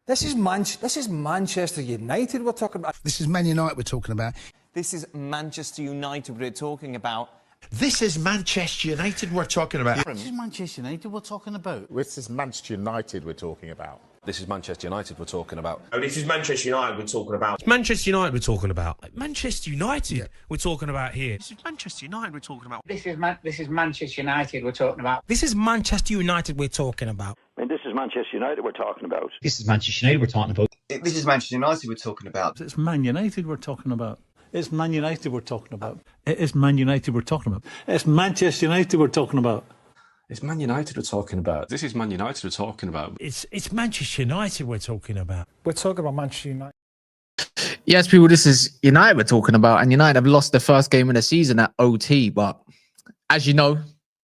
This is Manchester United we're talking about. This is Man United we're talking about. This is Manchester United we're talking about. This is Manchester United we're talking about. This is Manchester United we're talking about. This is Manchester United we're talking about. This is Manchester United we're talking about. Oh, this is Manchester United we're talking about. It's Manchester United we're talking about. Manchester United we're talking about here. This is Manchester United we're talking about. This is Manchester United we're talking about. This is Manchester United we're talking about. I mean, this is Manchester United we're talking about. This is Manchester United we're talking about. This is Manchester United we're talking about. It's Man United we're talking about. It's Man United we're talking about. It is Man United we're talking about. It's Manchester United we're talking about. It's Man United we're talking about. This is Man United we're talking about. It's Manchester United we're talking about. We're talking about Manchester United. Yes, people, this is United we're talking about, and United have lost the first game of the season at OT. But as you know,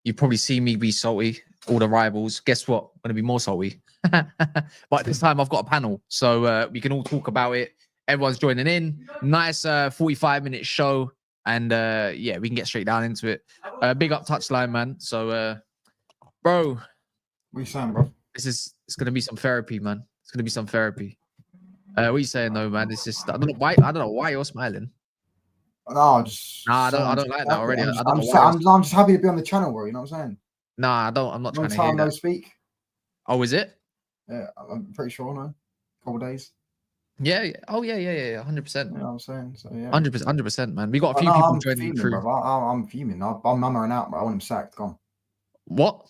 you probably see me be salty. All the rivals. Guess what? I'm going to be more salty. But this time I've got a panel, so we can all talk about it. Everyone's joining in. Nice 45-minute show, and yeah, we can get straight down into it. Big up Touchline, man. So, bro, What are you saying, bro? it's going to be some therapy, man. It's going to be some therapy. What are you saying, though, man? It's just I don't know why you're smiling. No, I don't like that already. I'm just happy to be on the channel, bro. You know what I'm saying? Nah, I'm not trying to hear Long time that. no speak. Oh, is it? Yeah, I'm pretty sure. No, couple days. Yeah. Oh, yeah. 100%. You know what I'm saying? So yeah. 100%, man. We got a few people joining through. Bro. I'm fuming. I'm mummering out, bro. I want him sacked. Come on. What?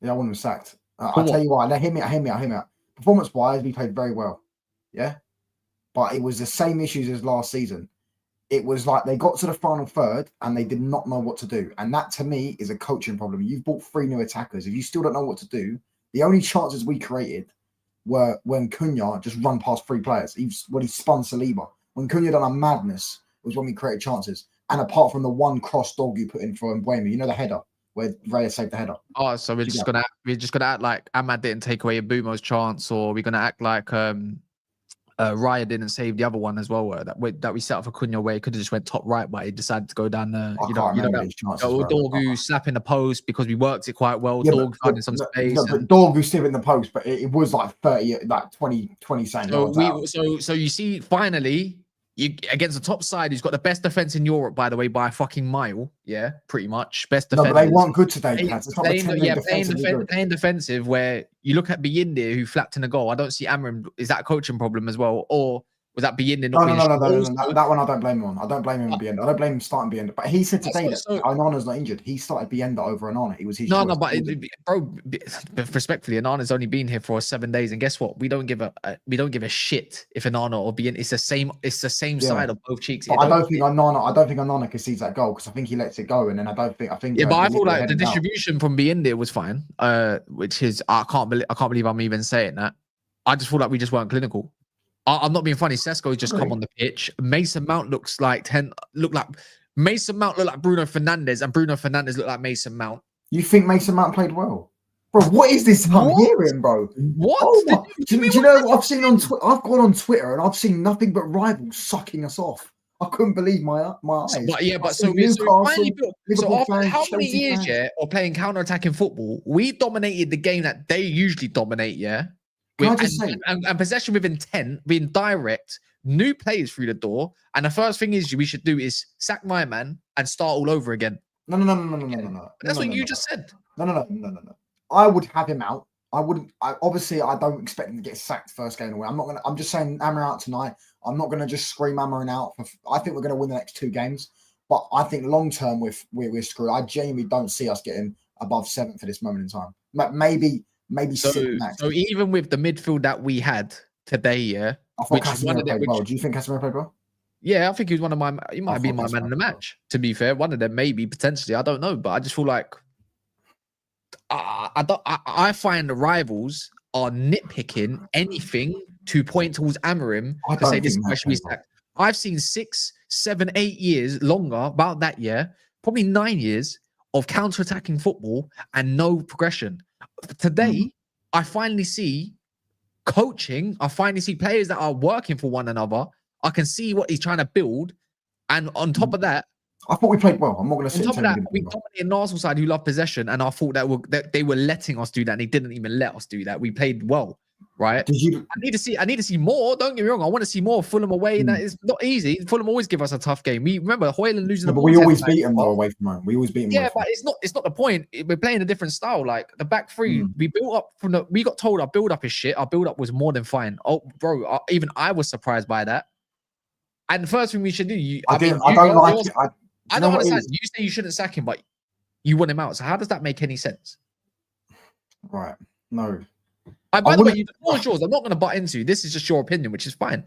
Yeah, I want him sacked. I'll tell you what. Hear me out. Performance-wise, we played very well. Yeah, but it was the same issues as last season. It was like they got to the final third and they did not know what to do. And that, to me, is a coaching problem. You've bought 3 new attackers. If you still don't know what to do, the only chances we created were when Cunha just run past 3 players. When he spun Saliba. When Cunha done a madness was when we created chances. And apart from the one cross dog you put in for Mbeumo, you know the header where Raya saved the header. Oh, so we're just gonna act like Ahmad didn't take away Mbeumo's chance, or we're gonna act like Raya didn't save the other one as well. That we set up for Cunha, where he could have just went top right, but he decided to go down the Dorgu slapping the post because we worked it quite well. Yeah, Dorgu finding some space. But Dorgu still in the post, but it was like 30, like 20 cents. So you see, finally, you against the top side who's got the best defense in Europe, by the way, by a fucking mile. Yeah, pretty much best defense. No, but they weren't good today. Playing defensive, where you look at Biyinde, who flapped in a goal. I don't see Amorim. Is that a coaching problem as well, or was that Biyinde not? No. That one I don't blame him on. I don't blame him on Biyinde. I don't blame him starting Biyinde. But he said today that Onana's not injured. He started Biyinde over Onana. It was his choice. Bro, respectfully, Onana's only been here for 7 days, and guess what? We don't give a shit if Onana or Biyinde. It's the same side of both cheeks. But I don't think Onana concedes that goal because I think he lets it go, and then I think. Yeah, but I thought like the distribution from Biyinde was fine. Which is I can't believe I'm even saying that. I just feel like we just weren't clinical. I'm not being funny. Sesko's just come on the pitch. Mason Mount Mason Mount looked like Bruno Fernandes, and Bruno Fernandes looked like Mason Mount. You think Mason Mount played well? Bro, what is this I'm hearing, bro? What? Oh, do you know what I've seen on Twitter? I've gone on Twitter and I've seen nothing but rivals sucking us off. I couldn't believe my eyes. So after how many years of playing counter-attacking football, we dominated the game that they usually dominate, yeah? And possession with intent, being direct, new players through the door. And the first thing we should do is sack my man and start all over again. No. That's what you just said. No. I would have him out. I don't expect him to get sacked first game away. I'm just saying Amorim out tonight. I'm not gonna just scream Amorim out. I think we're gonna win the next 2 games. But I think long term we're screwed. I genuinely don't see us getting above 7th at this moment in time. Maybe so even with the midfield that we had today, yeah. I thought Casemiro played well. Do you think Casemiro played well? Yeah, I think he was he might be my man in the match. To be fair, one of them maybe potentially. I don't know, but I just feel like I find the rivals are nitpicking anything to point towards Amorim to say this guy should be sacked. I've seen 6, 7, 8 years longer about that year, probably 9 years of counter-attacking football and no progression. Today, I finally see coaching. I finally see players that are working for one another. I can see what he's trying to build. And on top of that, I thought we played well. I'm not going to say on top of that, we dominated an Arsenal side who love possession, and I thought that they were letting us do that, and they didn't even let us do that. We played well. right? I need to see more. Don't get me wrong. I want to see more. Fulham away. And that is not easy. Fulham always give us a tough game. We remember Hoyland losing the but ball. we always beat them though away from home. We always beat them. Yeah, but it's not the point. We're playing a different style. Like the back three, we built up we got told our build up is shit. Our build up was more than fine. Oh, bro, even I was surprised by that. And the first thing we should do, I don't understand. You say you shouldn't sack him, but you want him out. So how does that make any sense? Right. No. By the way, the floor is yours. I'm not going to butt into you. This is just your opinion, which is fine.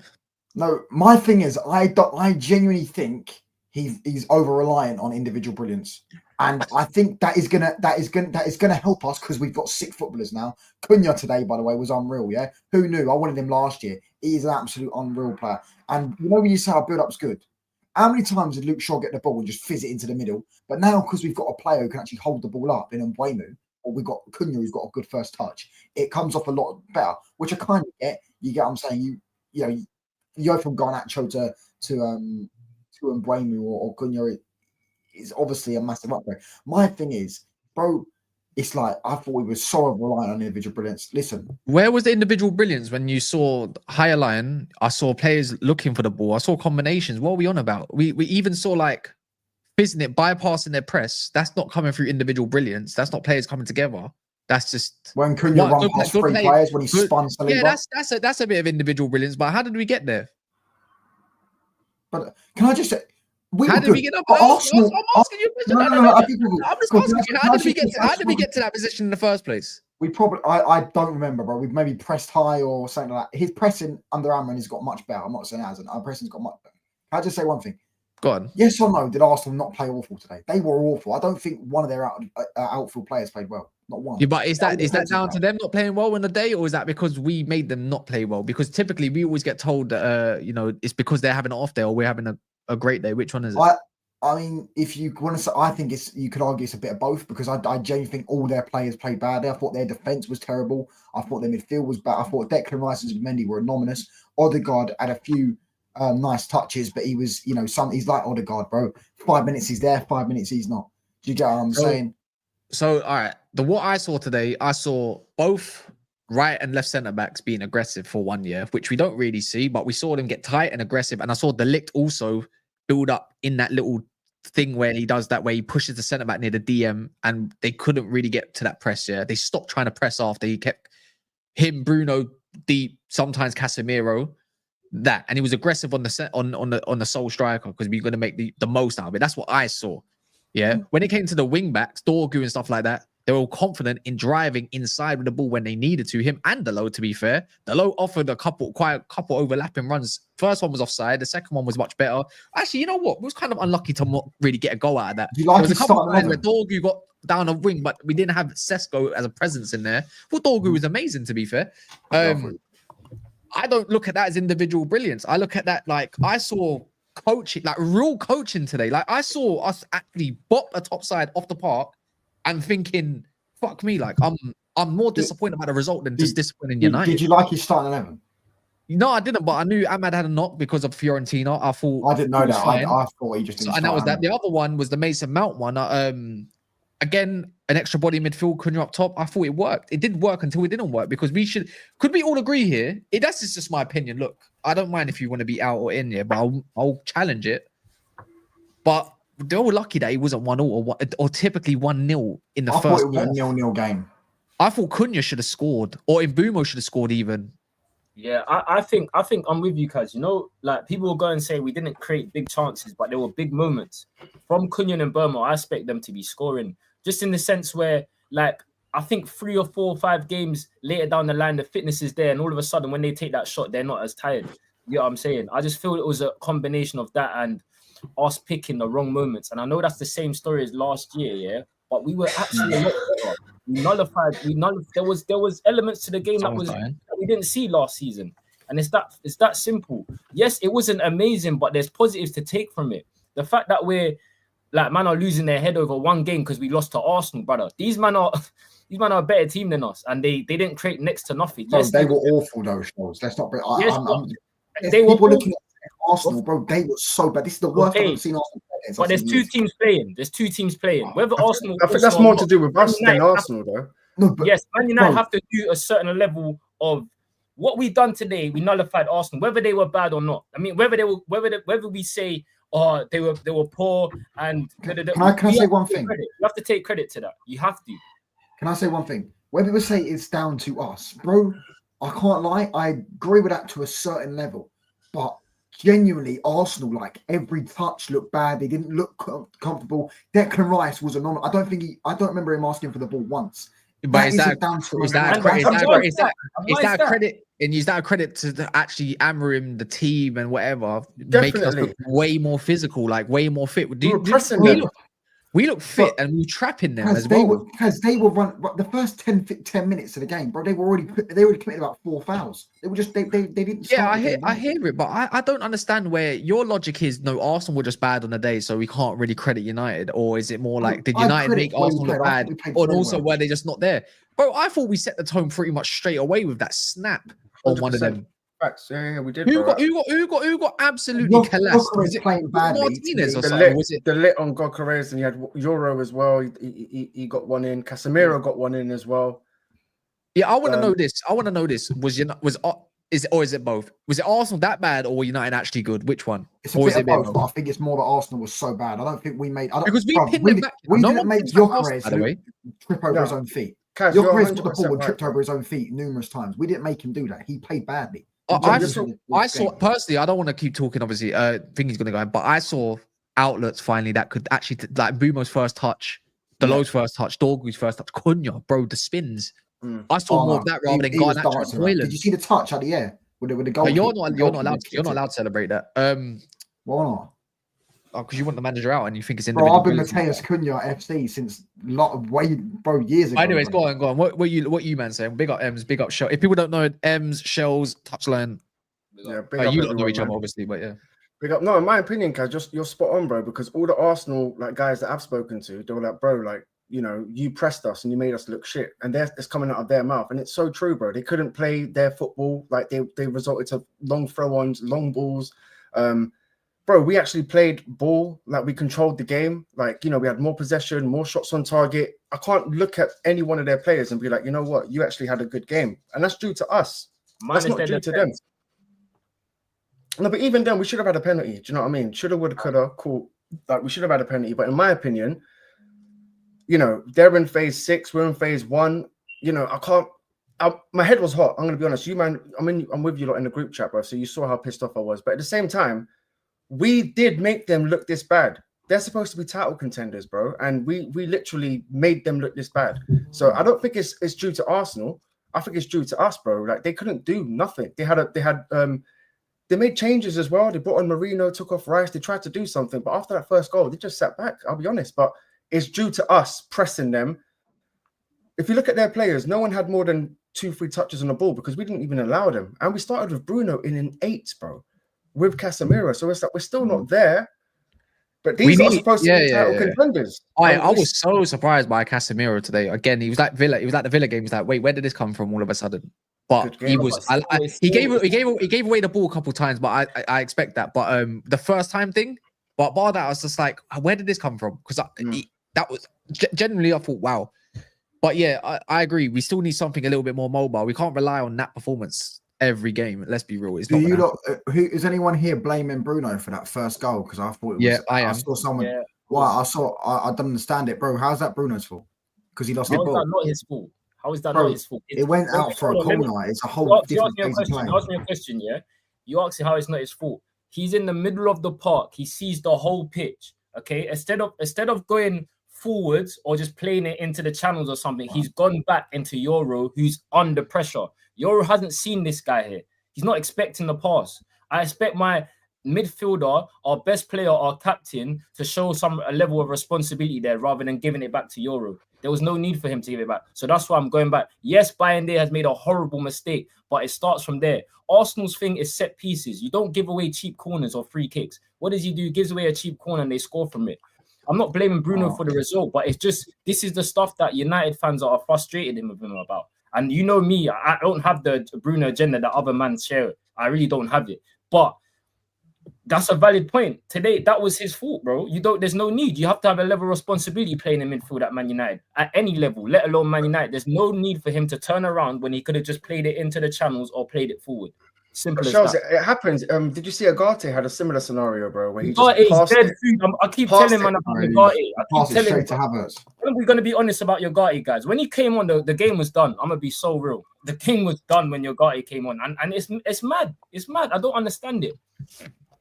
No, my thing is, I genuinely think he's over reliant on individual brilliance, and I think that is gonna help us because we've got 6 footballers now. Cunha today, by the way, was unreal. Yeah, who knew? I wanted him last year. He's an absolute unreal player. And you know when you say our build-up's good, how many times did Luke Shaw get the ball and just fizz it into the middle? But now because we've got a player who can actually hold the ball up in Mbeumo, or we've got Cunha who's got a good first touch, it comes off a lot better, which I kind of get. You get what I'm saying? You go from Garnacho to Mbeumo or Cunha is obviously a massive upgrade. My thing is, bro, it's like I thought we were so reliant on individual brilliance. Listen, where was the individual brilliance when you saw higher line? I saw players looking for the ball. I saw combinations. What are we on about? We even saw like fizzing it, bypassing their press. That's not coming through individual brilliance. That's not players coming together. That's just when Cunha run past 3 players when he spun. Yeah, that's a bit of individual brilliance. But how did we get there? But can I just say, how did we get up? I'm asking you a question. I'm just asking you, how did we get to that position in the first place? We probably, I don't remember, bro. We've maybe pressed high or something like that. His pressing under Amorim has got much better. I'm not saying it hasn't. Our pressing's got much better. Can I just say one thing? Go on. Yes or no, did Arsenal not play awful today? They were awful. I don't think one of their outfield players played well. Not one. Yeah, but is that down to them not playing well in the day, or is that because we made them not play well? Because typically we always get told that it's because they're having an off day or we're having a great day. Which one is it? I mean, if you want to say, I think you could argue it's a bit of both because I genuinely think all their players played badly. I thought their defense was terrible. I thought their midfield was bad. I thought Declan Rice and Mendy were anonymous. Odegaard had a few nice touches, but he was, he's like Odegaard, bro. 5 minutes he's there, 5 minutes he's not. Do you get what I'm saying? So, all right. What I saw today, I saw both right and left centre backs being aggressive for 1 year, which we don't really see, but we saw them get tight and aggressive. And I saw De Ligt also build up in that little thing where he does that, where he pushes the centre back near the DM, and they couldn't really get to that press. Yeah, they stopped trying to press after he kept him, Bruno deep, sometimes Casemiro. That, and he was aggressive on the sole striker because we're going to make the most out of it. That's what I saw. Yeah. When it came to the wing backs, Dorgu and stuff like that, they were all confident in driving inside with the ball when they needed to. Him and Delo, to be fair, Delo offered quite a couple overlapping runs. First one was offside. The second one was much better. Actually, you know what? We was kind of unlucky to not really get a goal out of that. There was a couple of times where Dorgu got down a wing, but we didn't have Sesko as a presence in there. Well, Dorgu was amazing, to be fair. I don't look at that as individual brilliance. I look at that like I saw coaching, like real coaching today. Like I saw us actually bop a top side off the park and thinking, fuck me, like I'm more disappointed about the result than just disappointing United. Did you like his starting 11? No, I didn't, but I knew Ahmad had a knock because of Fiorentina. I thought I didn't know that. I thought he just didn't. And that was that. The other one was the Mason Mount one. Again, an extra body midfield, Cunha up top. I thought it worked. It didn't work until it didn't work because could we all agree here? That's just my opinion. Look, I don't mind if you want to be out or in here, but I'll challenge it. But they were lucky that it wasn't 1-0 or typically 1-0 in the first. I thought it was a 0-0 game. I thought Cunha should have scored, or Mbeumo should have scored even. Yeah, I think I'm with you guys. Like people will go and say we didn't create big chances, but there were big moments from Cunha and Mbeumo. I expect them to be scoring, just in the sense where, like, I think 3 or 4 or 5 games later down the line, the fitness is there, and all of a sudden when they take that shot, they're not as tired. You know what I'm saying? I just feel it was a combination of that and us picking the wrong moments. And I know that's the same story as last year, yeah. But we were actually a lot better. We nullified. There was elements to the game that we didn't see last season, and it's that simple. Yes, it wasn't amazing, but there's positives to take from it. The fact that we're like man are losing their head over one game because we lost to Arsenal, brother. These man are a better team than us, and they didn't create next to nothing. Yes, they were awful those shows. Let's not. They were looking at Arsenal, bro. They were so bad. This is the worst I've seen Arsenal. But there's two teams playing. Whether Arsenal, I think that's more to do with us than Arsenal, though. No, but yes, Man United have to do a certain level of what we done today, we nullified Arsenal, whether they were bad or not. I mean, whether we say, oh, they were poor and can I say one thing? You have to take credit to that. You have to. Can I say one thing? When people say it's down to us, bro, I can't lie. I agree with that to a certain level, but genuinely, Arsenal, like every touch looked bad. They didn't look comfortable. Declan Rice was a non. I don't remember him asking for the ball once. But is that a credit? And is that a credit to actually Amorim, the team, and whatever, making us look way more physical, like way more fit? We look fit and we were trapping them as well. Because they were the first 10 minutes of the game, bro. They already committed about 4 fouls. They were just they didn't. Yeah, I hear it, but I don't understand where your logic is. No, Arsenal were just bad on the day, so we can't really credit United, or is it more like did United make Arsenal look bad, or also were they just not there? Bro, I thought we set the tone pretty much straight away with that snap on one of them. Facts. Yeah, we did. Who got absolutely collapsed? Was it playing badly? Martinez or something? Was it the lit on Gyökeres, and you had Euro as well. He got one in. Casemiro got one in as well. Yeah, I want to know this. Is it both? Was it Arsenal that bad, or were United actually good? Which one? It's a bit of both, but I think it's more that Arsenal was so bad. I don't think we made. Because we pinned them back. We didn't make Gyökeres trip over his own feet. Gyökeres got the ball and tripped over his own feet numerous times. We didn't make him do that. He played badly. I saw personally. I don't want to keep talking. Obviously, think he's going to go in, but I saw outlets finally that could actually like Mbeumo's first touch, Delo's first touch, Dorgu's first touch, Cunha, bro, the spins. I saw more of that rather than going out to Did you see the touch at the air with the goal? You're not allowed to celebrate that. Why not? Because you want the manager out and you think it's Bro, I've been Mateus Cunha FC since years ago. Anyways, go on. What you man saying? Big up Ems, big up Shell. If people don't know Ems, Shells, Touchline. Yeah, you don't know each other, obviously, but yeah. Big up. No, in my opinion, Kaz, you're spot on, bro. Because all the Arsenal guys that I've spoken to, they were like, bro, like, you know, you pressed us and you made us look shit, and it's coming out of their mouth, and it's so true, bro. They couldn't play their football. Like they resorted to long throw-ons, long balls. Bro, we actually played ball, like we controlled the game. Like, you know, we had more possession, more shots on target. I can't look at any one of their players and be like, you know what, you actually had a good game. And that's due to us. That's not due to them. No, but even then, we should have had a penalty. Do you know what I mean? Shoulda, woulda, coulda, cool. Like, we should have had a penalty. But in my opinion, you know, they're in phase 6, we're in phase 1. You know, my head was hot. I'm going to be honest. You, man, I'm with you lot in the group chat, bro. So you saw how pissed off I was. But at the same time, we did make them look this bad. They're supposed to be title contenders, bro, and we literally made them look this bad. So I don't think it's due to Arsenal. I think it's due to us, bro. Like they couldn't do nothing. They made changes as well. They brought on Marino, took off Rice. They tried to do something, but after that first goal, they just sat back. I'll be honest, but it's due to us pressing them. If you look at their players, no one had more than 2-3 touches on the ball because we didn't even allow them, and we started with Bruno in an 8, bro. With Casemiro, so it's like we're still not there, but these are supposed to be title contenders. I was so surprised by Casemiro today. Again, he was like Villa. He was like the Villa game. He was like, wait, where did this come from all of a sudden? But he was. He gave away the ball a couple of times, but I expect that. But the first time thing, but bar that, I was just like, where did this come from? Because that was generally I thought, wow. But yeah, I agree. We still need something a little bit more mobile. We can't rely on that performance every game. Let's be real. It's not. Who is anyone here blaming Bruno for that first goal? Because I thought it was. Yeah, I saw someone. Yeah. Wow, I don't understand it, bro. How's that Bruno's fault? Because he lost the ball. How is that not his fault? How is that not his fault? It went out for a corner. It's a whole different thing. Ask me a question, yeah. You ask how it's not his fault. He's in the middle of the park. He sees the whole pitch. Okay, instead of going forwards or just playing it into the channels or something, he's gone back into Euro, who's under pressure. Euro hasn't seen this guy here. He's not expecting the pass. I expect my midfielder, our best player, our captain, to show a level of responsibility there rather than giving it back to Euro. There was no need for him to give it back. So that's why I'm going back. Yes, Bayern has made a horrible mistake, but it starts from there. Arsenal's thing is set pieces. You don't give away cheap corners or free kicks. What does he do? He gives away a cheap corner and they score from it. I'm not blaming Bruno for the result, but it's just, this is the stuff that United fans are frustrated with him about. And you know me, I don't have the Bruno agenda that other men share. I really don't have it. But That's a valid point. Today, that was his fault, bro. There's no need. You have to have a level of responsibility playing in midfield at Man United at any level, let alone Man United. There's no need for him to turn around when he could have just played it into the channels or played it forward. Simple as Shows that. it happens. Did you see Agate had a similar scenario, bro, where he Ugarte just passed dead it? food. I keep telling man about Ugarte. I keep telling straight to Havertz. We're gonna be honest about Ugarte, guys. When he came on, the game was done. I'm gonna be so real. The game was done when Ugarte came on, and it's mad. It's mad. I don't understand it.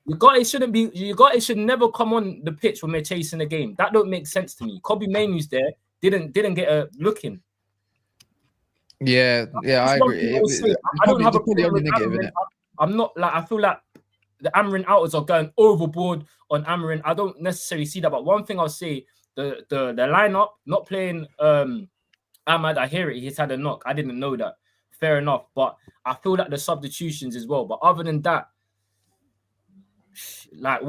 Ugarte should never come on the pitch when we're chasing the game. That don't make sense to me. Kobe Mainoo's there, didn't get a look in. Yeah, I agree. I don't have a problem with Amorim. I'm not like, I feel like the Amorim outers are going overboard on Amorim. I don't necessarily see that, but one thing I'll say, the lineup not playing Ahmad. I hear it. He's had a knock. I didn't know that. Fair enough, but I feel like the substitutions as well. But other than that, like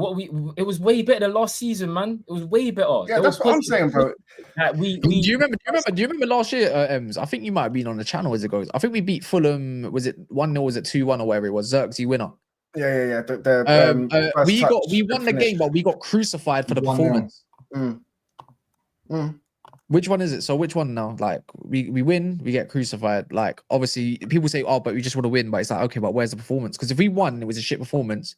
it was way better than last season, man. It was way better. Yeah, that's what I'm saying, bro. Like do you remember last year, Ems? I think you might have been on the channel as it goes. I think we beat Fulham. Was it 1-0? Was it 2-1 or whatever it was? Xerxes winner. Yeah. We won the game, but we got crucified for the performance. Which one is it? So which one now? Like we win, we get crucified. Like obviously people say, oh, but we just want to win. But it's like, okay, but where's the performance? Because if we won, it was a shit performance.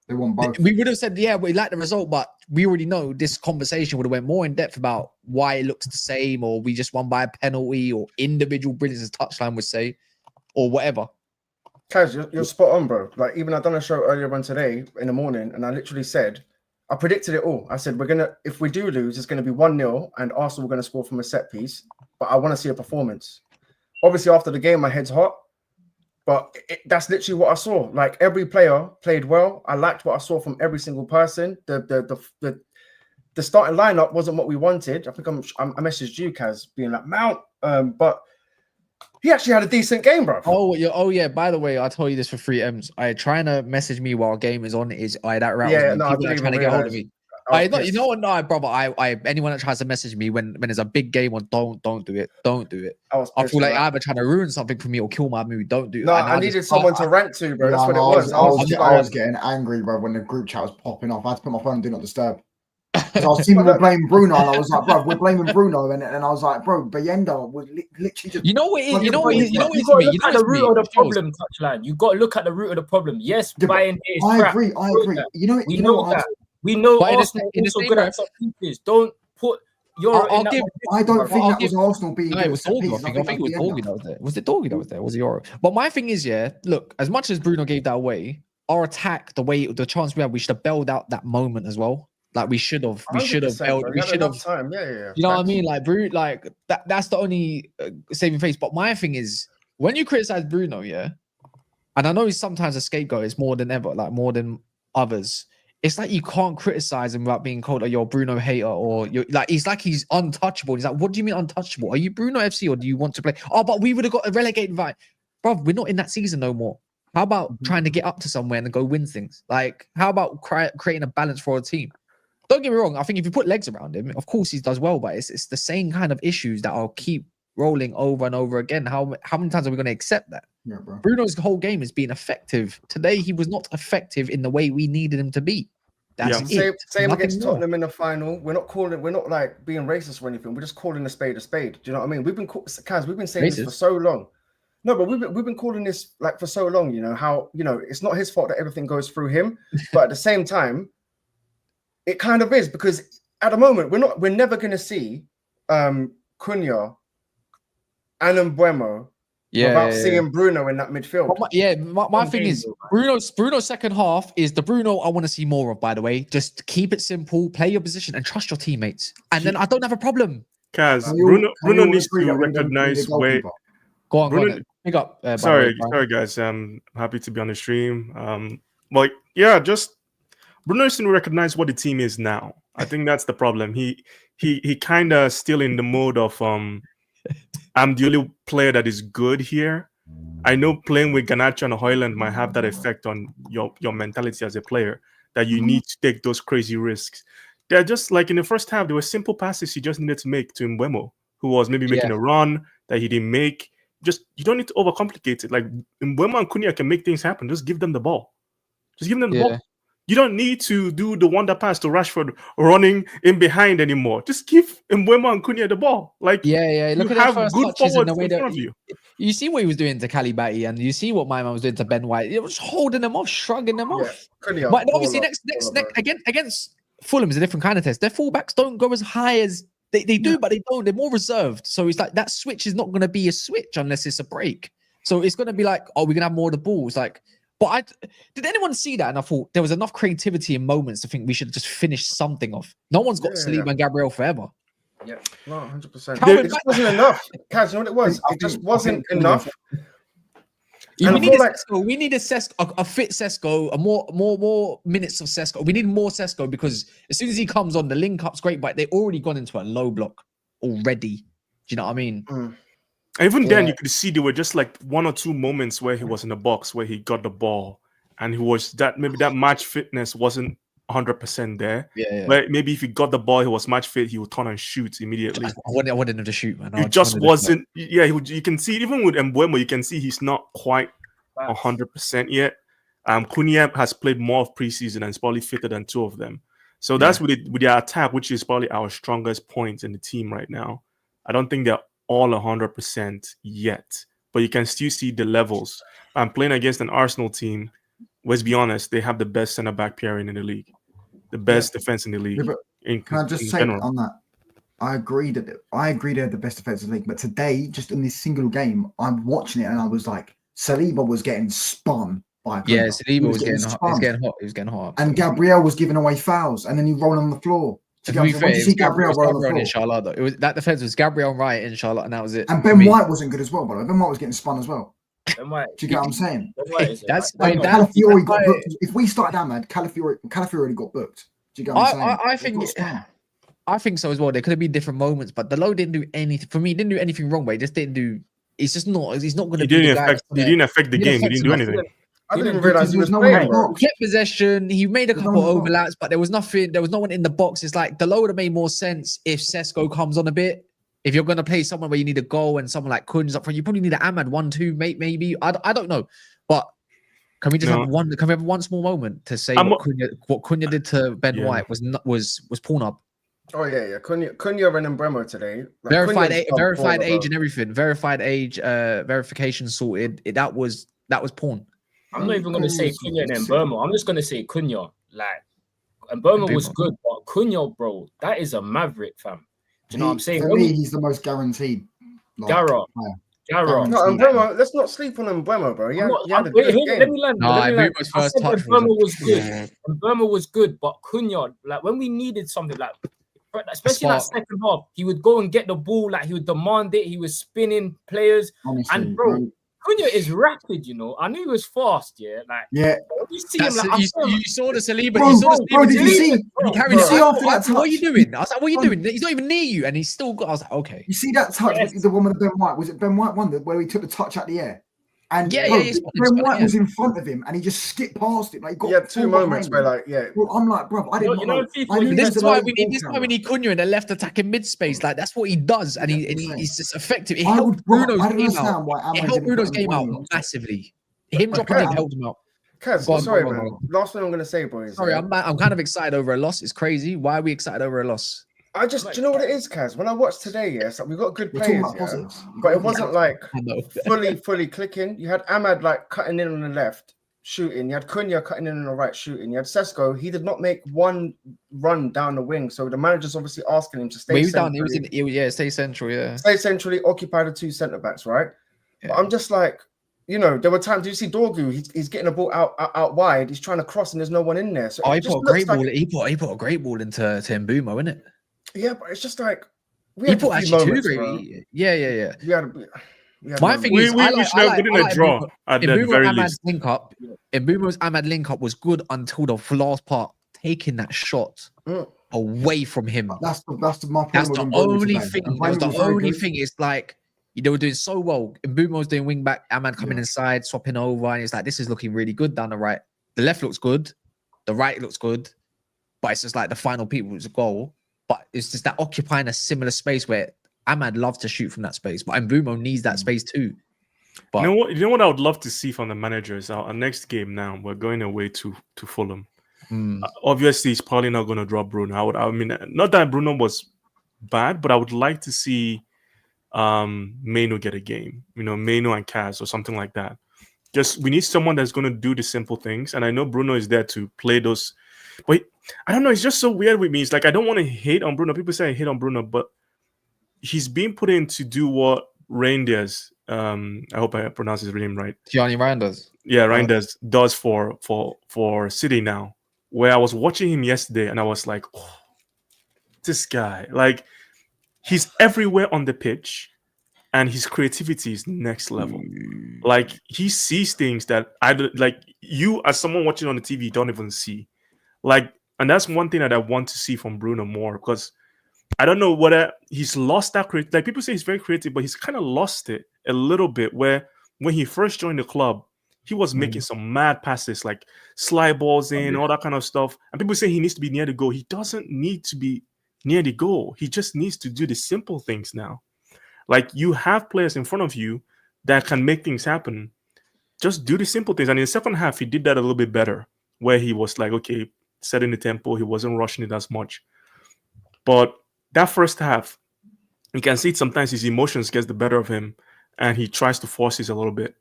They won both. We would have said, yeah, we like the result, but we already know this conversation would have went more in depth about why it looks the same, or we just won by a penalty, or individual brilliance, as touchline would say, or whatever. Kaz, you're spot on, bro. Like, even I done a show earlier on today in the morning, and I literally said, I predicted it all. I said, if we do lose, it's going to be 1-0, and Arsenal are going to score from a set piece, but I want to see a performance. Obviously, after the game, my head's hot. But that's literally what I saw. Like, every player played well. I liked what I saw from every single person. The starting lineup wasn't what we wanted. I think I messaged you, Kaz, being like, Mount. But he actually had a decent game, bro. Oh yeah. By the way, I'll tell you this for free, Ems. Trying to message me while game is on that route. Yeah, no, people are trying to get hold of me. You know what? No, brother. Anyone that tries to message me when there's a big game on, don't do it. Don't do it. I feel like either trying to ruin something for me or kill my mood. Don't do it. No, I needed someone to rant to, bro. That's what it was. I was getting angry, bro, when the group chat was popping off. I had to put my phone on Do Not Disturb. I was seeing people blaming Bruno, and I was like, bro, we're blaming Bruno, and I was like, bro, Bayenda was literally just. You know what? You know what? You got to look at the root of the problem, touchline. You got to look at the root of the problem. Yes, Bayern is crap. I agree. You know, we know that. We know Arsenal also good at some pieces. Don't put Euro in that. I don't think that was Arsenal being. No, it was Dorgy. I think it was Dorgy that was there. Was it Dorgy that was there? Was it Euro? But my thing is, yeah, look, as much as Bruno gave that away, our attack, the chance we had, we should have bailed out that moment as well. Like we should have bailed. We should have time. Yeah. You know what I mean? Like Bruno, like that's the only saving face. But my thing is, when you criticize Bruno, yeah, and I know he's sometimes a scapegoat. It's more than ever, like more than others. It's like you can't criticize him without being called you're a Bruno hater, or you're like he's untouchable. He's like, what do you mean untouchable? Are you Bruno FC or do you want to play? Oh, but we would have got a relegated right, bro. We're not in that season no more. How about trying to get up to somewhere and go win things? Like, how about creating a balance for our team? Don't get me wrong. I think if you put legs around him, of course he does well, but it's the same kind of issues that I'll keep rolling over and over again. How many times are we going to accept that? Yeah, bro. Bruno's whole game has been effective. Today, he was not effective in the way we needed him to be. That's it. Same against Tottenham in the final. We're not like being racist or anything. We're just calling a spade a spade. Do you know what I mean? We've been saying this for so long. No, but we've been calling this like for so long. You know how it's not his fault that everything goes through him, but at the same time, it kind of is, because at the moment we're never going to see Cunha and Mbeumo without seeing Bruno in that midfield. My thing is Bruno's second half is the Bruno I want to see more of, by the way. Just keep it simple, play your position and trust your teammates. And then I don't have a problem. Kaz, Bruno needs to recognize where... Go on. Pick up. Sorry guys. I'm happy to be on the stream. Just Bruno needs to recognize what the team is now. I think that's the problem. He kind of still in the mode of I'm the only player that is good here. I know playing with Garnacho and Højlund might have that effect on your mentality as a player, that you need to take those crazy risks. They're just like in the first half, there were simple passes he just needed to make to Mbeumo, who was maybe making a run that he didn't make. Just you don't need to overcomplicate it. Like Mbeumo and Cunha can make things happen. Just give them the ball. Just give them the ball. You don't need to do the wonder pass to Rashford running in behind anymore. Just give Mbeumo and Cunha the ball. Like, yeah. Look you at their have first good touches and forwards the way in front of that you. you see what he was doing to Kalibati, and you see what my man was doing to Ben White. It was holding them off, shrugging them off. Cunha, But obviously, baller, next baller, against Fulham is a different kind of test. Their fullbacks don't go as high as they do, but they don't. They're more reserved. So it's like that switch is not going to be a switch unless it's a break. So it's going to be like, oh, we're going to have more of the balls. Like, but did anyone see that? And I thought there was enough creativity in moments to think we should just finish something off. No one's got Saliba and Gabriel forever. Yeah, no, 100%. It just wasn't enough. Kaz, you know what it was? It just wasn't enough. We need Sesko. We need a fit Sesko, more minutes of Sesko. We need more Sesko because as soon as he comes on, the link up's great, but they've already gone into a low block already. Do you know what I mean? Even then, you could see there were just like 1 or 2 moments where he was in the box, where he got the ball, and he was maybe that match fitness wasn't 100% there. But maybe if he got the ball, he was match fit, he would turn and shoot immediately. I wanted him to shoot, man. He just wasn't. Yeah, you can see even with Mbeumo, you can see he's not quite 100% yet. Cunha has played more of preseason and is probably fitter than 2 of them. So that's with their attack, which is probably our strongest point in the team right now. I don't think they're all 100% yet, but you can still see the levels. I'm playing against an Arsenal team. Let's be honest, they have the best centre back pairing in the league, the best defense in the league. Can I just say general. on that? I agree they have the best defense in the league, but today, just in this single game, I'm watching it and I was like, Saliba was getting spun by Cunha. Saliba was getting hot. He was getting hot. And Gabriel was giving away fouls, and then he rolled on the floor. To be fair, it was Gabriel and Inshallah, though. That defense was Gabriel and Wright, Inshallah, and that was it. And Ben White wasn't good as well, by the way. Ben White was getting spun as well. Ben White. Do you get what I'm saying? Calafiori got booked. If we started Ahmad, Calafiori already got booked. Do you get what I'm saying? I think so as well. There could have been different moments, but the low didn't do anything. For me, he didn't do anything wrong, but he just didn't do. He's just not. He's not going to. He didn't affect the game. He didn't do anything. I didn't even realize he was playing. He kept possession. He made a couple of overlaps, but there was nothing. There was no one in the box. It's like the low would have made more sense if Sesko comes on a bit. If you're going to play someone where you need a goal and someone like Cunha's up front, you probably need an Ahmad 1-2, maybe. I don't know, but can we just have one? Can we have one small moment to say what Cunha did to Ben White was porn up? Oh yeah. Cunha and Mbeumo today. Like, verified age and everything. Verified age, verification sorted. That was porn. I'm not even going to say Cunha and Mbeumo. I'm just going to say Cunha. Like, Mbeumo was good, but Cunha, bro, that is a maverick, fam. Do you know what I'm saying? For me, he's the most guaranteed. Garrett. No, Mbeumo, let's not sleep on Mbeumo, bro. Let me land. Mbeumo's first touch was good. Mbeumo was good, but Cunha, like when we needed something, like especially that second half, he would go and get the ball, like he would demand it. He was spinning players, and bro. Cunha is rapid, you know. I knew he was fast, yeah. Like, you see him, like, you saw the Saliba. Bro, you saw the Saliba. Did you see? He carried it. What are you doing? I was like, what are you doing? He's not even near you, and he's still got. I was like, okay. You see that touch? The one with Ben White. Was it Ben White one where he took the touch out the air? And Ben White was in front of him, and he just skipped past it. Like, he had 2 moments where, like, Well, I'm like, bro, I didn't know. This is why we need Cunha in the left attacking mid space. Like that's what he does, and he's just effective. It helped Bruno's game out. It helped Bruno's game out massively. Him dropping it helped him out. Kaz, sorry, man. Last thing I'm gonna say, boys. Sorry, I'm kind of excited over a loss. It's crazy. Why are we excited over a loss? Do you know what it is, Kaz? When I watched today, it's like we got good players, but it wasn't like fully clicking. You had Ahmad like cutting in on the left, shooting. You had Cunha cutting in on the right, shooting. You had Sesko. He did not make one run down the wing, so the manager's obviously asking him to stay. He was down. He was in. Stay central. Yeah, stay centrally. Occupy the 2 centre backs, right? Yeah. But I'm just like, you know, there were times. Do you see Dorgu? He's getting a ball out wide. He's trying to cross, and there's no one in there. So he put a great ball. He put a great ball into Mbeumo, innit? Yeah, but it's just like he put actually moments, 2 great. Yeah. My thing is, we should have been in a draw at the very least. Mbeumo's Ahmad link up was good until the last part, taking that shot away from him. That's the only thing. That was the only thing. It's like they were doing so well. Mbeumo's doing wing back, Ahmad coming inside, swapping over, and it's like this is looking really good down the right. The left looks good, the right looks good, but it's just like the final people's goal. But it's just that occupying a similar space where Ahmad loves to shoot from that space, but Mbeumo needs that space too. But you know what I would love to see from the manager is our next game now. We're going away to Fulham. Obviously, he's probably not going to drop Bruno. I mean, not that Bruno was bad, but I would like to see Maino get a game. Maino and Kaz or something like that. Just we need someone that's going to do the simple things, and I know Bruno is there to play those. But I don't know. It's just so weird with me. It's like I don't want to hate on Bruno. People say I hate on Bruno, but he's being put in to do what Reinders. I hope I pronounce his name right. Gianni Reinders. Yeah, Reinders does for City now. Where I was watching him yesterday, and I was like, oh, this guy, like, he's everywhere on the pitch. And his creativity is next level. Like he sees things that you as someone watching on the TV don't even see. Like, and that's one thing that I want to see from Bruno more, because I don't know whether he's lost that creative. Like people say he's very creative, but he's kind of lost it a little bit. Where when he first joined the club, he was making some mad passes, like slide balls in, all that kind of stuff. And people say he needs to be near the goal. He doesn't need to be near the goal. He just needs to do the simple things now. Like you have players in front of you that can make things happen. Just do the simple things. And in the second half, he did that a little bit better, where he was like, okay, setting the tempo. He wasn't rushing it as much. But that first half, you can see sometimes his emotions gets the better of him, and he tries to force it a little bit.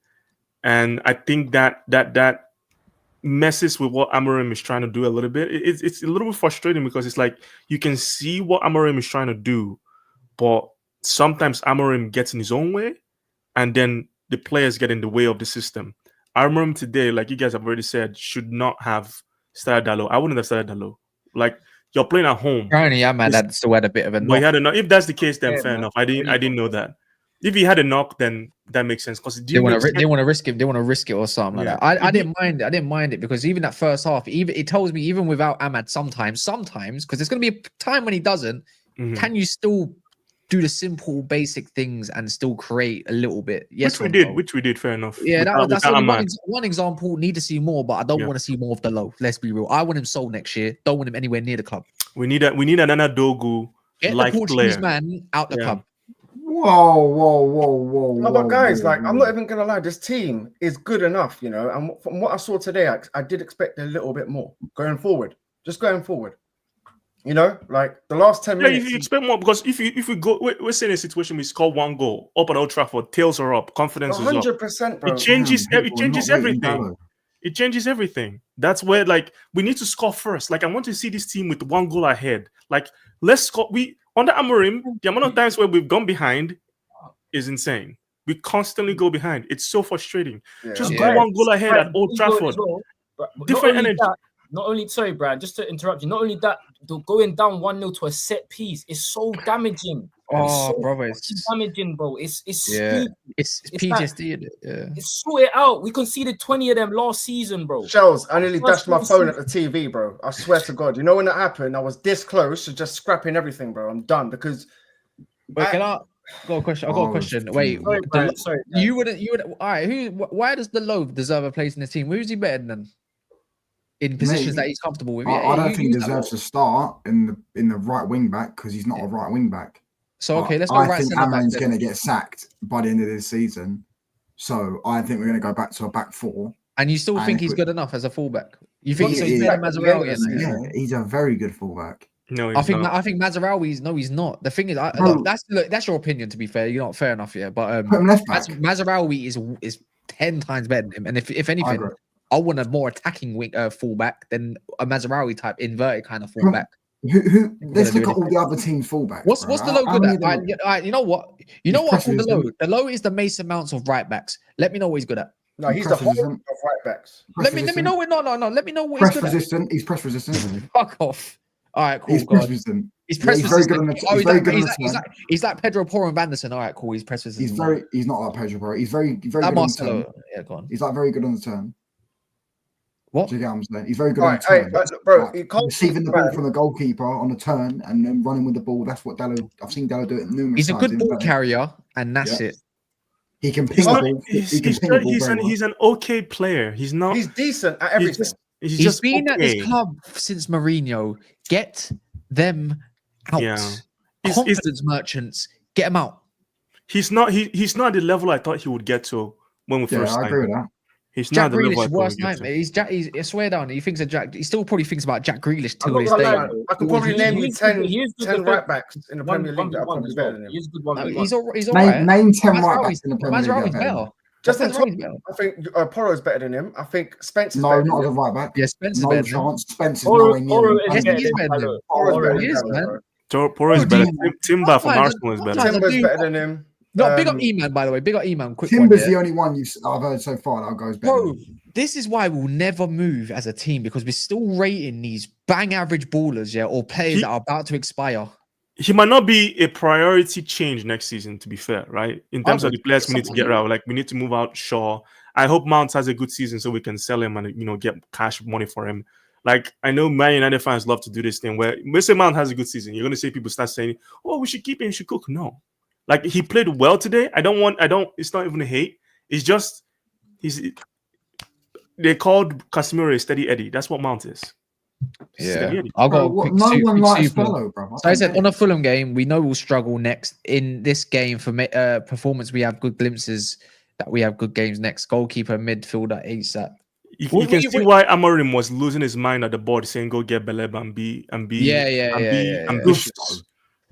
And I think that messes with what Amorim is trying to do a little bit. It's a little bit frustrating because it's like you can see what Amorim is trying to do, but sometimes Amorim gets in his own way, and then the players get in the way of the system. Amorim today, like you guys have already said, should not have started Dalot. I wouldn't have started Dalot. Like you're playing at home. Apparently, Ahmad had still had a bit of a knock. But he had a knock. If that's the case, then fair enough. I didn't know that. If he had a knock, then that makes sense. Because they want to risk it. They want to risk it or something like that. I didn't mind it. I didn't mind it because even that first half, it tells me even without Ahmad, sometimes because there's going to be a time when he doesn't. Can you still do the simple, basic things and still create a little bit? Yes, which we did. Fair enough. Yeah, that's only one example. Need to see more, but I don't want to see more of Dalot. Let's be real. I want him sold next year. Don't want him anywhere near the club. We need another Dogu. Get the Portuguese man out the club. Whoa. No, but guys, like, I'm not even gonna lie, this team is good enough, and from what I saw today, I did expect a little bit more going forward. Like the last 10 minutes. Yeah, you expect more because if we go, we're saying a situation we score one goal up at Old Trafford, tails are up, confidence is up. 100%, bro. It changes everything. It changes everything. That's where we need to score first. Like I want to see this team with one goal ahead. Like let's score. Under Amorim, the amount of times where we've gone behind is insane. We constantly go behind. It's so frustrating. Just go one goal ahead at Old Trafford. Different energy. Not only, sorry, Brad, just to interrupt you. Not only that, going down 1-0 to a set piece is so damaging. It's damaging, bro. It's stupid. It's PTSD. It's sort it out. We conceded 20 of them last season, bro. Shells, I nearly dashed my phone at the TV, bro. I swear to God. You know when that happened, I was this close to just scrapping everything, bro. I'm done because. Wait, can I got a question? I got a question. Wait, sorry. You would. All right. Why does Dalot deserve a place in the team? Who's he better than? In positions that he's comfortable with. I don't think he deserves to start in the right wing back because he's not a right wing back. So okay, let's go I right think centre back. Amorim's going to get sacked by the end of this season. So I think we're going to go back to a back four. And you still think he's good enough as a fullback? You think he's better than Mazraoui? Yeah, he's a very good fullback. No, I think Mazraoui's no, he's not. The thing is, look, that's your opinion. To be fair, you're not fair enough, yeah. But Mazraoui is 10 times better than him. And if anything, I want a more attacking fullback than a Mazraoui type inverted kind of fullback. Let's look at all the other team fullbacks. What's Dalot good at? You know what? You know what? Dalot is the Mason Mounts of right backs. Let me know what he's good at. No, he's the whole of right backs. Let me know what. No. Let me know what he's good resistant. He's press resistant. Fuck off. All right, cool. He's press resistant. He's press resistant. He's like Pedro Porro and Vanderson. All right, cool. He's press resistant. He's not like Pedro Porro. He's very good on the turn. Yeah, go on. He's like very good on the turn. What? Do you get what I'm saying? He's very good on the turn. Bro, receiving the ball from the goalkeeper on the turn and then running with the ball. That's what I've seen Dalot do it numerous times. He's a good ball carrier, and that's it. He can ping the ball. He's an okay player. He's not. He's decent at everything. He's been at this club since Mourinho. Get them out. Yeah. Confidence merchants. Get him out. He's not at the level I thought he would get to when we first signed him. I agree with that. He's Jack not the level Grealish I thought worst we get to. nightmare. I swear down. He thinks of Jack. He still probably thinks about Jack Grealish I'm till not this gonna day. lie, I can probably name you 10 10 right backs in the Premier League that are probably better than him. He's a good No, 1v1. he's all Name, right. name 10 Mazraoui's- right backs in the Premier League. Mazraoui's that are better. Just in top, Mazraoui's better. I think Porro is better than him. I think Spencer's No, better not than as a him. right back. Yeah, Spencer's No better than him. chance. Spencer's Porro nowhere near. is Yes, better he is than better than him. Porro's Porro better He than is, him, man. bro. Porro is Oh, better. dear. Timber from Sometimes- Arsenal is better. sometimes I Timber's do- better than him. No, big up E-Man, by the way. Big up E-Man. Quick Timber's one, the yeah? only one I've heard so far that goes better. Bro, this is why we'll never move as a team because we're still rating these bang average ballers, yeah, or players that are about to expire. He might not be a priority change next season, to be fair, right? In terms of the players we need to get out, like we need to move out Shaw. I hope Mount has a good season so we can sell him and get cash money for him. Like I know Man United fans love to do this thing where Mason Mount has a good season. You're gonna see people start saying, "Oh, we should keep him, we should cook." No, like he played well today. It's not even a hate. It's just they called Casemiro a steady Eddie. That's what Mount is. Yeah, I'll go. No one likes Fellow, bro. So I said on a Fulham game, we know we'll struggle next. In this game for performance, we have good glimpses that we have good games next. Goalkeeper, midfielder, ASAP. You can see why Amorim was losing his mind at the board, saying, "Go get Beleb and be ambitious."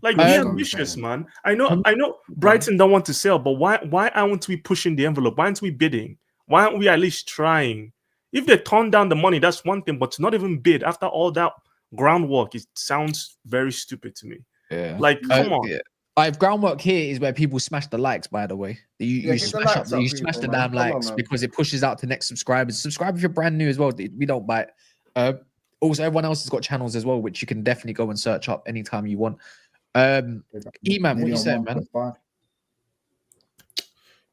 Like be ambitious, man. I know Brighton don't want to sell, but why aren't we pushing the envelope? Why aren't we bidding? Why aren't we at least trying? If they turn down the money, that's one thing, but to not even bid after all that groundwork, it sounds very stupid to me. Yeah. Like, come on. Yeah. Groundwork here is where people smash the likes, by the way. You smash the damn likes because it pushes out to next subscribers. Subscribe if you're brand new as well. We don't bite. Also, everyone else has got channels as well, which you can definitely go and search up anytime you want. E-Man, what you saying, man?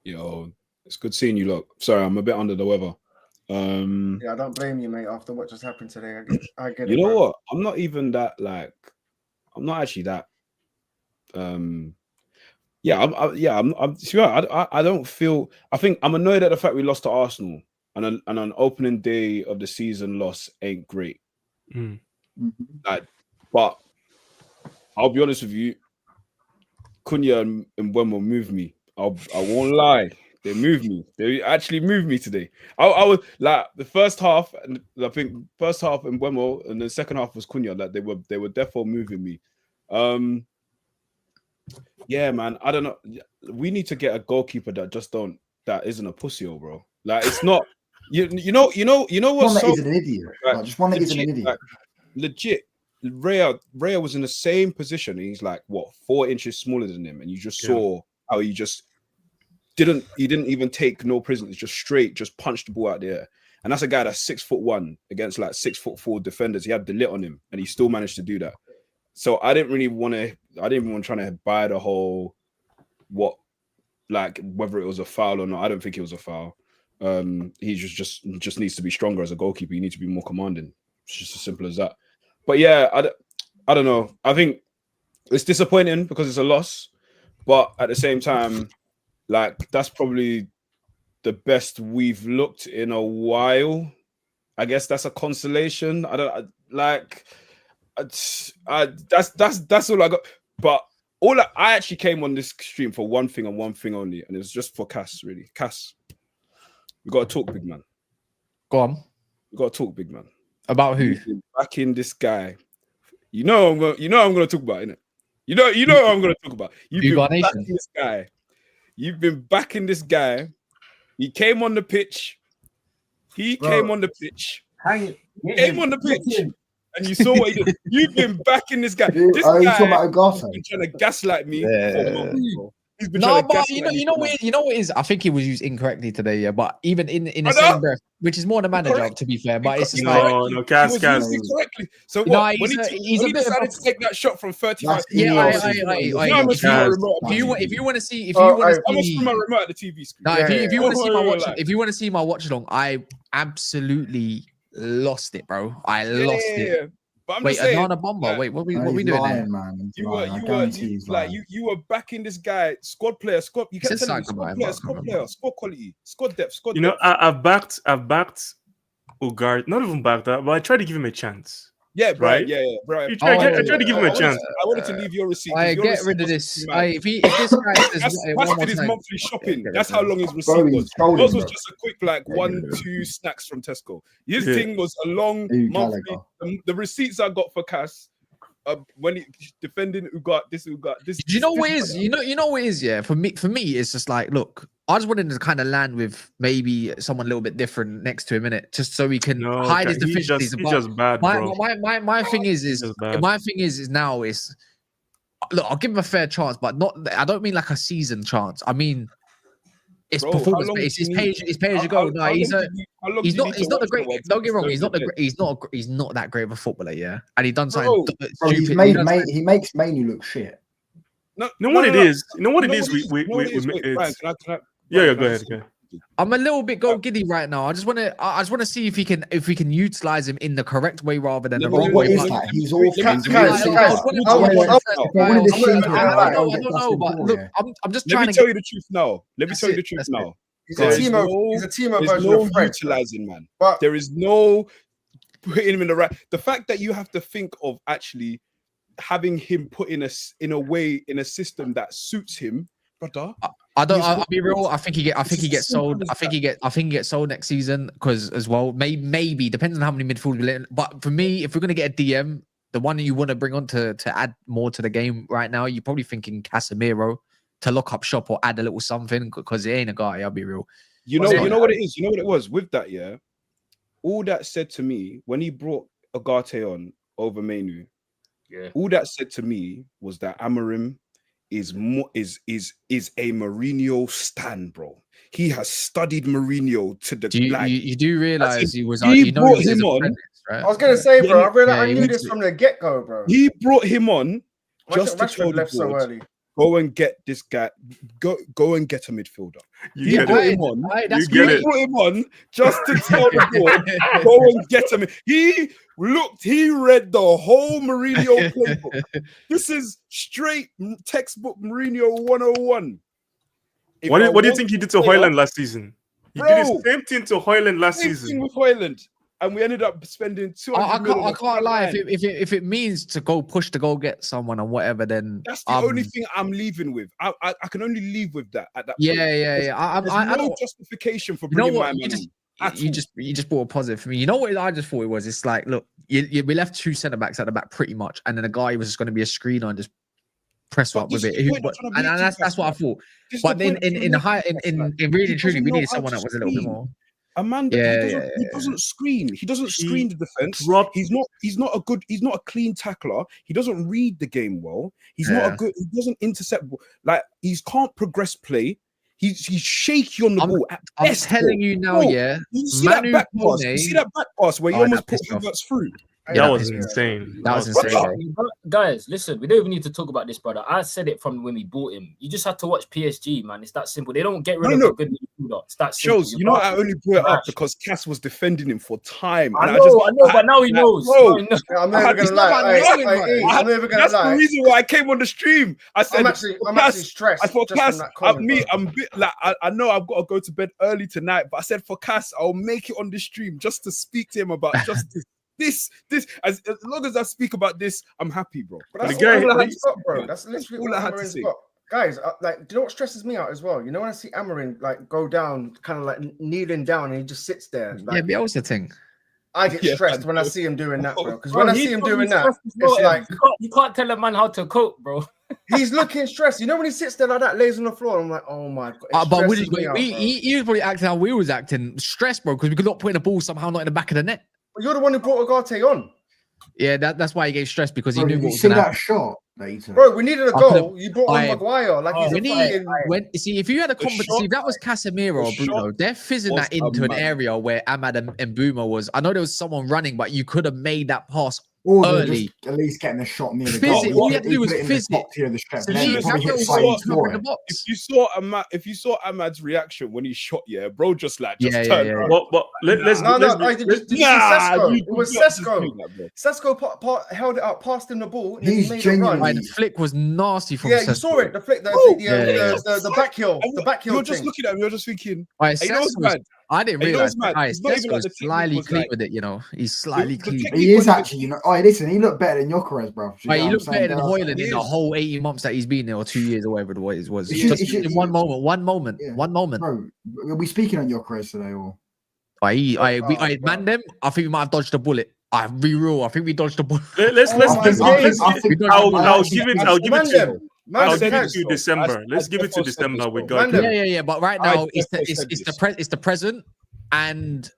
Yo, it's good seeing you, look. Sorry, I'm a bit under the weather. Yeah, I don't blame you, mate. After what just happened today, I get it. You know bro. what? I'm not even that I'm not actually that. I'm sure. I don't feel. I think I'm annoyed at the fact we lost to Arsenal, and an opening day of the season loss ain't great. But I'll be honest with you, Cunha and Mbeumo moved me. I won't lie. They moved me. They actually moved me today. I was like the first half, and I think first half in Mbeumo, and the second half was Cunha. Like they were definitely moving me. Yeah, man. I don't know. We need to get a goalkeeper that isn't a pussy, bro. Like it's not. You know what's One that so isn't an idiot. Like, just one that isn't an idiot. Like, legit. Raya was in the same position. He's like 4 inches smaller than him, and you just saw how he just didn't even take no prisoners, just punched the ball out there. And that's a guy that's 6'1" against like 6'4" defenders. He had the lit on him, and he still managed to do that. So I didn't even want to buy the whole whether it was a foul or not. I don't think it was a foul. He just needs to be stronger as a goalkeeper. You need to be more commanding. It's just as simple as that. But yeah, I don't know. I think it's disappointing because it's a loss, but at the same time, like that's probably the best we've looked in a while. I guess that's a consolation. That's all I got. But I actually came on this stream for one thing and one thing only, and it was just for Cass. Really, Cass, we got to talk, big man. Go on. We got to talk, big man. About who? Backing this guy. I'm gonna talk about, innit? You know what I'm gonna talk about. You've been backing this guy. You've been backing this guy. He came on the pitch. Came on the pitch. And you saw what he did. You've been backing this guy. This guy has been trying to gaslight me for months, bro. He's been trying to gaslight me. You know what it is? I think he was used incorrectly today, yeah. But even in the same breath, which is more the manager, to be fair. But it's just Cass. Incorrectly. So what? When he decided to take that shot from 35. If you want to see, my remote at the TV screen. If you want to see my watch along, I absolutely lost it, bro. I lost it. But I'm wait, just saying, Anana Bomber. Wait, what we doing lying, there? Man. You were backing this guy, squad player. You kept telling me squad player, squad quality, squad depth, I've backed Ugarte, not even backed that, but I tried to give him a chance. Yeah, Brian. Right? Yeah, Brian. I tried to give him a chance. I wanted to leave your receipt. I Your get receipt rid of was this. mad. If this guy says That's one more his time, monthly shopping. Yeah, That's how long his receipt Bro, was. he's trolling, Yours was bro. just a quick, like 1-2 snacks from Tesco. His Yeah. thing was a long Ooh, monthly. Gallagher. The receipts I got for Cass, when he defending who got this. Do you know what it is? You know what it is, yeah. For me, it's just like, look, I just wanted to kind of land with maybe someone a little bit different next to him, innit? Just so we can hide his deficiencies. He's just bad, bro. My thing is now look, I'll give him a fair chance, but not. I don't mean like a season chance. I mean, it's performance based. It's pay as you go. No, he's not the great. Don't get me wrong. He's not that great of a footballer. Yeah, and he done something stupid. He makes Manu look shit. You know what it is? Yeah, go ahead. I'm a little bit giddy right now. I just want to see if we can utilize him in the correct way rather than the wrong way. He's awful. I don't know, but look, I'm just trying to tell you the truth now. Let me tell you the truth now. He's a Timo version of Fred. Utilizing, man. But there is no putting him in the right. The fact that you have to think of actually having him put in a system that suits him, brother. I'll be real. I think he gets sold. I think he gets sold next season because as well, maybe depends on how many midfielders we let in. But for me, if we're gonna get a DM, the one that you want to bring on to add more to the game right now, you're probably thinking Casemiro to lock up shop or add a little something because he ain't a guy. I'll be real. You know what it is. You know what it was with that. Yeah, all that said to me when he brought Agate on over Menu. Yeah, all that said to me was that Amorim is a Mourinho stan, bro. He has studied Mourinho to the you do realize he was brought him on. Right? I was gonna say, bro, I knew this from the get-go, bro. He brought him on just to tell the left so early. Go and get this guy. Go and get a midfielder. He brought him on. Brought him on just to tell the board, go and get him. He read the whole Mourinho playbook. This is straight textbook Mourinho 101. What do you think he did to Højlund last season? He did the same thing to Højlund last season. Same thing with Højlund. And we ended up spending 200 million. I can't lie. If it means to go push to go get someone or whatever, then that's the only thing I'm leaving with. I can only leave with that at that point. Yeah. There's no justification for bringing my man in. You just brought a positive for me. You know what I just thought it was? It's like, look, we left two centre backs at the back pretty much, and then a guy was just going to be a screener and just press up with it. And that's what I thought. But then in really truly, we needed someone that was a little bit more. Amanda, he doesn't screen. He doesn't screen the defense. He's not a clean tackler. He doesn't read the game well. He doesn't intercept. Like he can't progress play. He's shaky on the ball. I'm telling you now, You see that back pass? You see that back pass where he almost put Havertz through? That was insane. That was insane. Guys, listen, we don't even need to talk about this, brother. I said it from when we bought him. You just have to watch PSG, man. It's that simple. They don't get rid of a good midfielder. It's that simple. Shows, I only brought it up because Cass was defending him for time. I know, but now he knows. I'm never gonna lie. I'm never gonna lie. That's the reason why I came on the stream. I said, I'm actually stressed. I thought Cass, I'm a bit like I know I've got to go to bed early tonight, but I said for Cass, I'll make it on the stream just to speak to him about justice. This as long as I speak about this, I'm happy, bro. But that's all I had to stop, bro. That's literally all I had to say. Guys, do you know what stresses me out as well? You know when I see Amorim like go down, kind of like kneeling down, and he just sits there. Like, but also thing. I get stressed when I see him doing that, bro. Because when I see him doing that, it's like you can't tell a man how to cope, bro. He's looking stressed. You know when he sits there like that, lays on the floor. I'm like, oh my god. But he was probably acting how we was acting, stressed, bro, because we could not put in a ball somehow not in the back of the net. You're the one who brought Agate on. Yeah, that's why he gave stress because he knew what was going to happen. Shot, bro, we needed a goal. You brought on Maguire. Like see, if you had a competition, if that was Casemiro or Bruno, they're fizzing that into an area where Ahmad and Mbeumo was. I know there was someone running, but you could have made that pass early. At least getting a shot near the goal. All you had to do was fizz it. If you saw Ahmad's reaction when he shot, bro, just turned around. It was Sesko. Sesko held it up, passed him the ball. He's genuinely. The flick was nasty from Sesko. You saw it. The flick, the back heel. The back heel. You're just looking at him. You're just thinking, I didn't And you know realize what's mad? It's not even like the technique slightly was clean like- with it. You know, he's slightly clean. He is actually, you know. Oh, listen, he looked better than Gyökeres, bro. He looked better than Højlund in the whole 18 months that he's been there, or 2 years, or whatever it was. Just in one moment. Bro, are we speaking on Gyökeres today, or? I man them. I think we might have dodged a bullet. I think we dodged a bullet. Let's I'll give it to December. Let's give it to December. We got yeah. But right now it's the present, and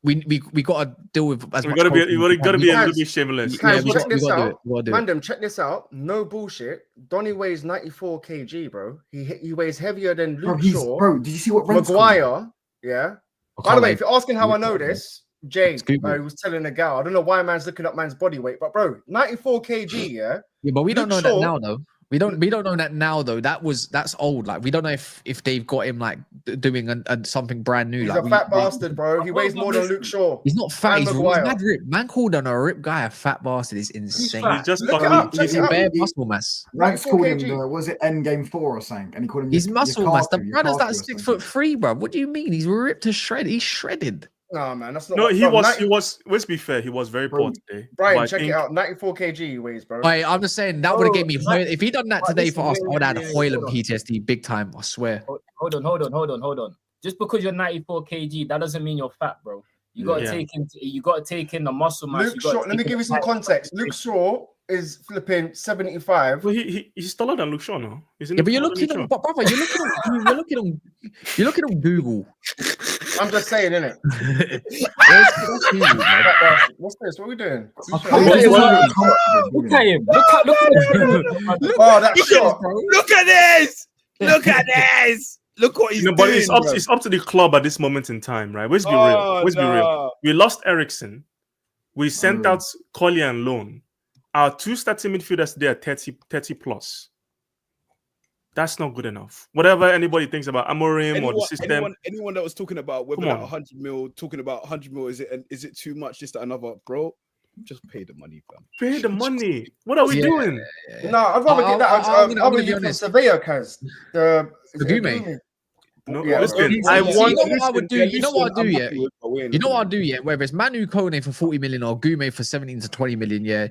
we got to deal with. We got to be a little bit shameless. Guys, check this out. Mandem, check this out. No bullshit. Donny weighs 94 kg, bro. He weighs heavier than Luke Shaw. Bro, did you see what Maguire? Yeah. By the way, if you're asking how I know this, Jay, I was telling a gal. I don't know why man's looking up man's body weight, but bro, 94 kg, yeah. Yeah, but we don't know that now, though. We don't know that now, though. That's old. Like, we don't know if they've got him like doing something brand new. He's like a fat bastard, bro. He weighs more than Luke Shaw. He's not fat. He's mad ripped. Man called on a ripped guy a fat bastard is insane. He's just he's bare muscle mass. Ranks called him was it Endgame 4 or something? And he called him. He's muscle mass. The brother's like 6'3", bro. What do you mean? He's ripped to shred. He's shredded. No, man, that's not. No, he was. Let's be fair. He was very poor today. Brian, check it out. 94 kg he weighs, bro. Wait, I'm just saying that would have gave me. If he done that today for us, I would have had Højlund PTSD big time. I swear. Hold on. Just because you're 94 kg, that doesn't mean you're fat, bro. You got to take in the muscle mass. Luke Shaw. Let me give you some context. Luke Shaw is flipping 75. Well, he's taller than Luke Shaw now. Yeah, but you're looking on, brother. You're looking on Google. I'm just saying, innit? What's this? What are we doing? Look at him. Oh, that shot. Look at this. Look at this. Look what he's doing. But it's up to the club at this moment in time, right? Let's be real. Let's be real. We lost Eriksen. We sent out Collier and loan. Our two starting midfielders there are 30 plus. That's not good enough. Whatever anybody thinks about Amorim or the system. Anyone that was talking about whether that 100 mil, talking about 100 mil, is it too much? Just another, bro. Just pay the money, fam. Pay the money. What are we doing? No, I'd rather get that. I'm gonna be honest. Surveyor, cause the Gume. No, yeah, listen, I want. You know what I would do? You know what I'd do? Yeah. You know what I'd do? Yeah. Whether it's Manu Kone for 40 million or Gume for 17 to 20 million, yeah.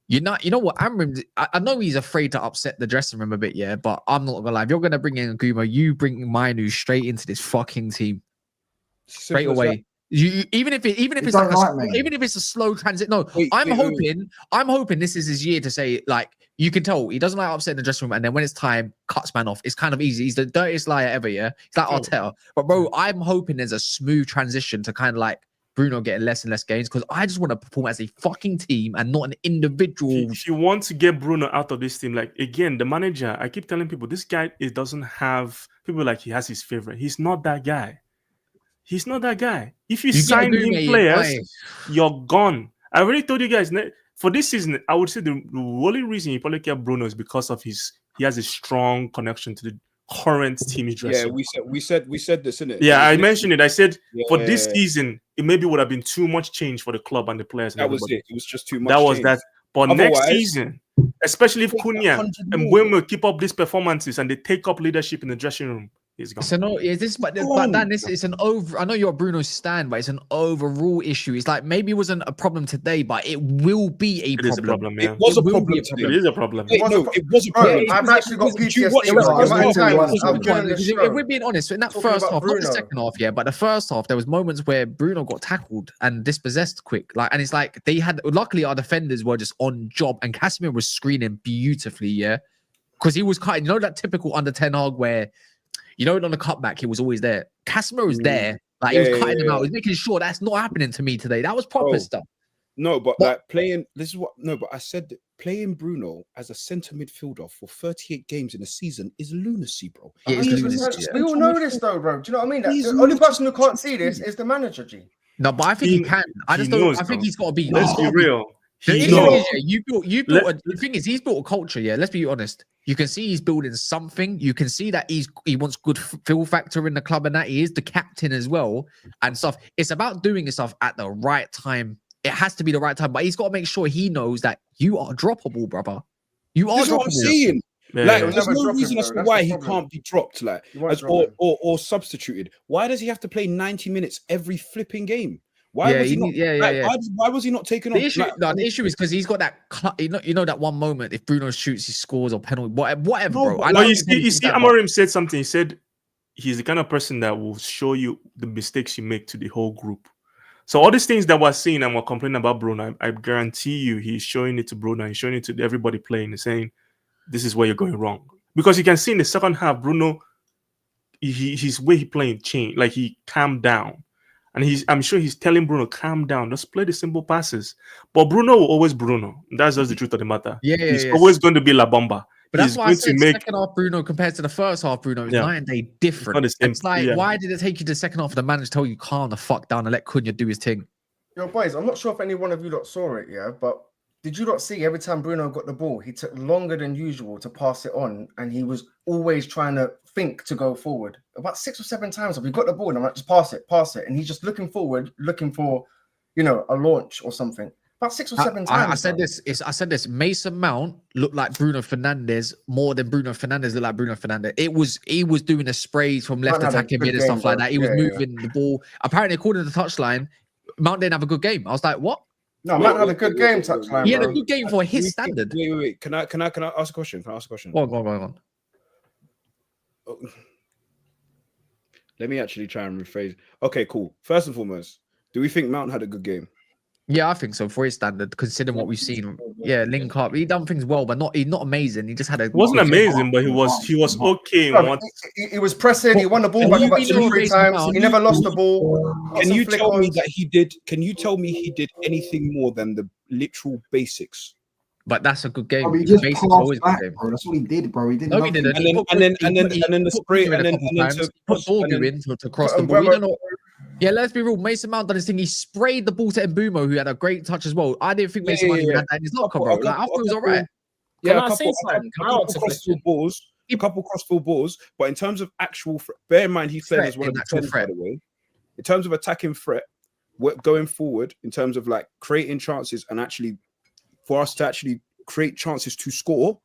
You know what, Amorim, I know he's afraid to upset the dressing room a bit, yeah, but I'm not gonna lie. If you're gonna bring in Gumo, you bring Manu straight into this fucking team, straight away. Even if it's like even if it's a slow transit. No, I'm hoping this is his year to say, like, you can tell he doesn't like upsetting the dressing room, and then when it's time, cuts man off. It's kind of easy. He's the dirtiest liar ever, yeah. He's like Arteta, but bro, I'm hoping there's a smooth transition to kind of like Bruno getting less and less games, because I just want to perform as a fucking team and not an individual. If you want to get Bruno out of this team, like, again, the manager, I keep telling people, this guy doesn't have people like he has his favorite. He's not that guy. He's not that guy. If you sign him players, you're gone. I already told you guys, for this season, I would say the only reason you probably kept Bruno is because of he has a strong connection to the current team he's dressing. Yeah, we said this, innit? Yeah, I mentioned it. I said for this season, it maybe would have been too much change for the club and the players. That was it. It was just too much. That was that. But next season, especially if Cunha and Mbeumo keep up these performances and they take up leadership in the dressing room, he's gone. So no, is this? But Dan, this is an over. I know you're a Bruno stan, but it's an overall issue. It's like maybe it wasn't a problem today, but it will be a problem. It is a problem. Yeah. It was a problem. It is a problem. It was a problem. I've actually got PTSD. If we're being honest, in that first half, not the second half, yeah, but the first half, there was moments where Bruno got tackled and dispossessed quick, like, and it's like they had. Luckily, our defenders were just on job, and Casemiro was screening beautifully, yeah, because he was cutting. You know that typical under 10 hog where, you know, on the cutback, he was always there. Casemiro was there, like he was cutting him out. He was making sure that's not happening to me today. That was proper stuff. No, but like playing. This is what. No, but I said that playing Bruno as a centre midfielder for 38 games in a season is lunacy, bro. Yeah, it's lunacy. We all know this, though, bro. Do you know what I mean? The only person who can't see this is the manager, G. No, but I think he can. I just don't. I think he's got to be. Let's be real. The thing is, he's built a culture. Yeah, let's be honest. You can see he's building something. You can see that he wants good feel factor in the club, and that he is the captain as well and stuff. It's about doing stuff at the right time. It has to be the right time, but he's got to make sure he knows that you are droppable, brother. You are droppable. What I'm saying. Like, was there's never no dropping, reason as bro. to That's why the he problem. can't be dropped, like, He won't as drop him. or substituted. Why does he have to play 90 minutes every flipping game? Why Yeah, was he you not? need- yeah, like, yeah. Why was he not taken on? The issue, Like, no, the issue is because he's got that, you know that one moment. If Bruno shoots, he scores or penalty, whatever, No, bro. but I But don't you think see, that, but- Amorim said something. He said he's the kind of person that will show you the mistakes you make to the whole group. So all these things that we're seeing and we're complaining about Bruno, I guarantee you he's showing it to Bruno, he's showing it to everybody playing and saying, this is where you're going wrong. Because you can see in the second half, Bruno, his way he playing changed. Like he calmed down. And I'm sure he's telling Bruno, calm down, just play the simple passes. But Bruno will always Bruno. That's just the truth of the matter. He's always going to be La Bomba. But He's that's why I going said to make second half Bruno compared to the first half Bruno is Yeah. night and day different. It's not the same- It's like, yeah. why did it take you to the second half of the manager tell you calm the fuck down and let Cunha do his thing? Yo, boys, I'm not sure if any one of you lot saw it, yeah, but did you not see every time Bruno got the ball, he took longer than usual to pass it on, and he was always trying to think to go forward. About 6 or 7 times, we got the ball, and I'm like, just pass it, and he's just looking forward, looking for, a launch or something. About 6 or 7 times. I said this. Mason Mount looked like Bruno Fernandes more than Bruno Fernandes looked like Bruno Fernandes. He was doing the sprays from left Mount had a attacking good mid and game, stuff like bro. that. He was Yeah, moving the ball. Apparently, according to the touchline, Mount didn't have a good game. I was like, what? No, Mount had a good game, touchline. He had a bro. good game for his standard. Wait. Can I ask a question? Go on. Let me actually try and rephrase. Okay, cool. First and foremost, do we think Mount had a good game? Yeah, I think so for his standard, considering what we've seen. Yeah, link up. He done things well, but he's not amazing. He just had a. It wasn't amazing, but he was okay. Bro, he was pressing. He won the ball back about 2 or 3 times. He never lost the ball. Can you tell me that he did? Can you tell me he did anything more than the literal basics? But that's a good game. Bro, he just Basics passed always back, good game. bro. That's all he did, bro. He didn't. No, he didn't. And then the spray, and then to put Dorgu in to cross the ball. We don't know. Yeah, let's be real. Mason Mount done his thing. He sprayed the ball to Mbeumo, who had a great touch as well. I didn't think Mason Mount even had that in his locker, bro. Like, I thought he was all right. Yeah, Can I say something? Can I ask a question? A couple crossfield balls, but in terms of actual, bear in mind he's playing as one of the 10, by the way. In terms of attacking threat, going forward, in terms of like creating chances and actually for us to actually create chances to score.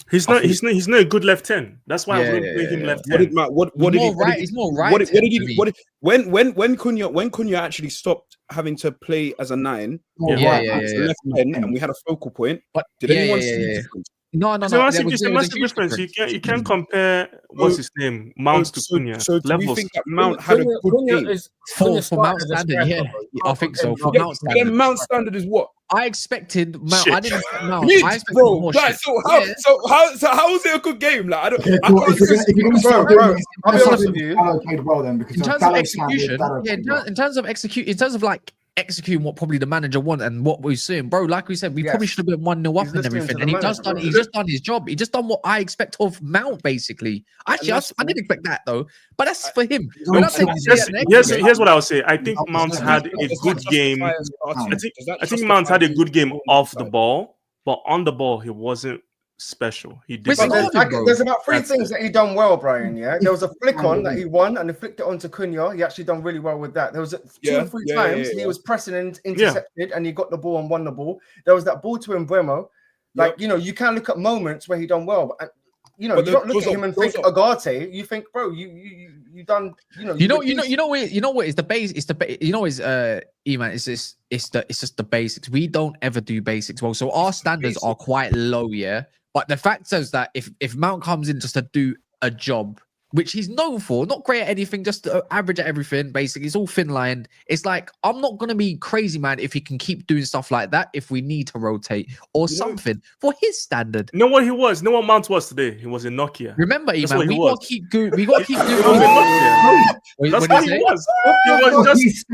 He's not a good left 10. That's why I wouldn't play him left 10. He's more right. When Cunha actually stopped having to play as a 9, left 10, and we had a focal point. But did anyone see the difference? No. It's a massive difference. You can't compare what's his name, Mount to Cunha. So do we levels. think that Mount had a good game? For Mount standard, yeah, I think so. For Mount standard, then Mount standard is what? I expected Mount. I didn't expect Mount. Mid, I expected bro. more Like, shit. how is it a good game? Like, I don't. If you're going to start bro, I'll be honest with you. Dalot played well then because In terms of execution, in terms of like executing what probably the manager want and what we're seeing, bro. Like we said, we probably should have been 1-0 up and everything, and he just done. He's just done his job. He just done what I expect of Mount, basically. Actually, I didn't expect that though, but that's for him. Here's what I'll say. I think Mount had a good game. I think Mount had a good game off the ball, but on the ball he wasn't special. He did. There's about 3 things that he done well, Brian. Yeah, there was a flick on that he won, and he flicked it onto Cunha. He actually done really well with that. There was 2 or 3 times he was pressing and intercepted, and he got the ball and won the ball. There was that ball to Mbeumo. Like you can look at moments where he done well, but you don't look at him and think Agate. You think, bro, you done. You know what is the base? It's the Eman. It's just the basics. We don't ever do basics well, so our standards are quite low. Yeah. But the fact is that if Mount comes in just to do a job, which he's known for, not great at anything, just average at everything, basically, it's all thin-lined. It's like, I'm not going to be crazy, man, if he can keep doing stuff like that, if we need to rotate or something for his standard. You know what he was? You know what Mount was today? He was a Nokia. Remember, man, we got to keep doing. We got to keep doing. That's what he was. He was just.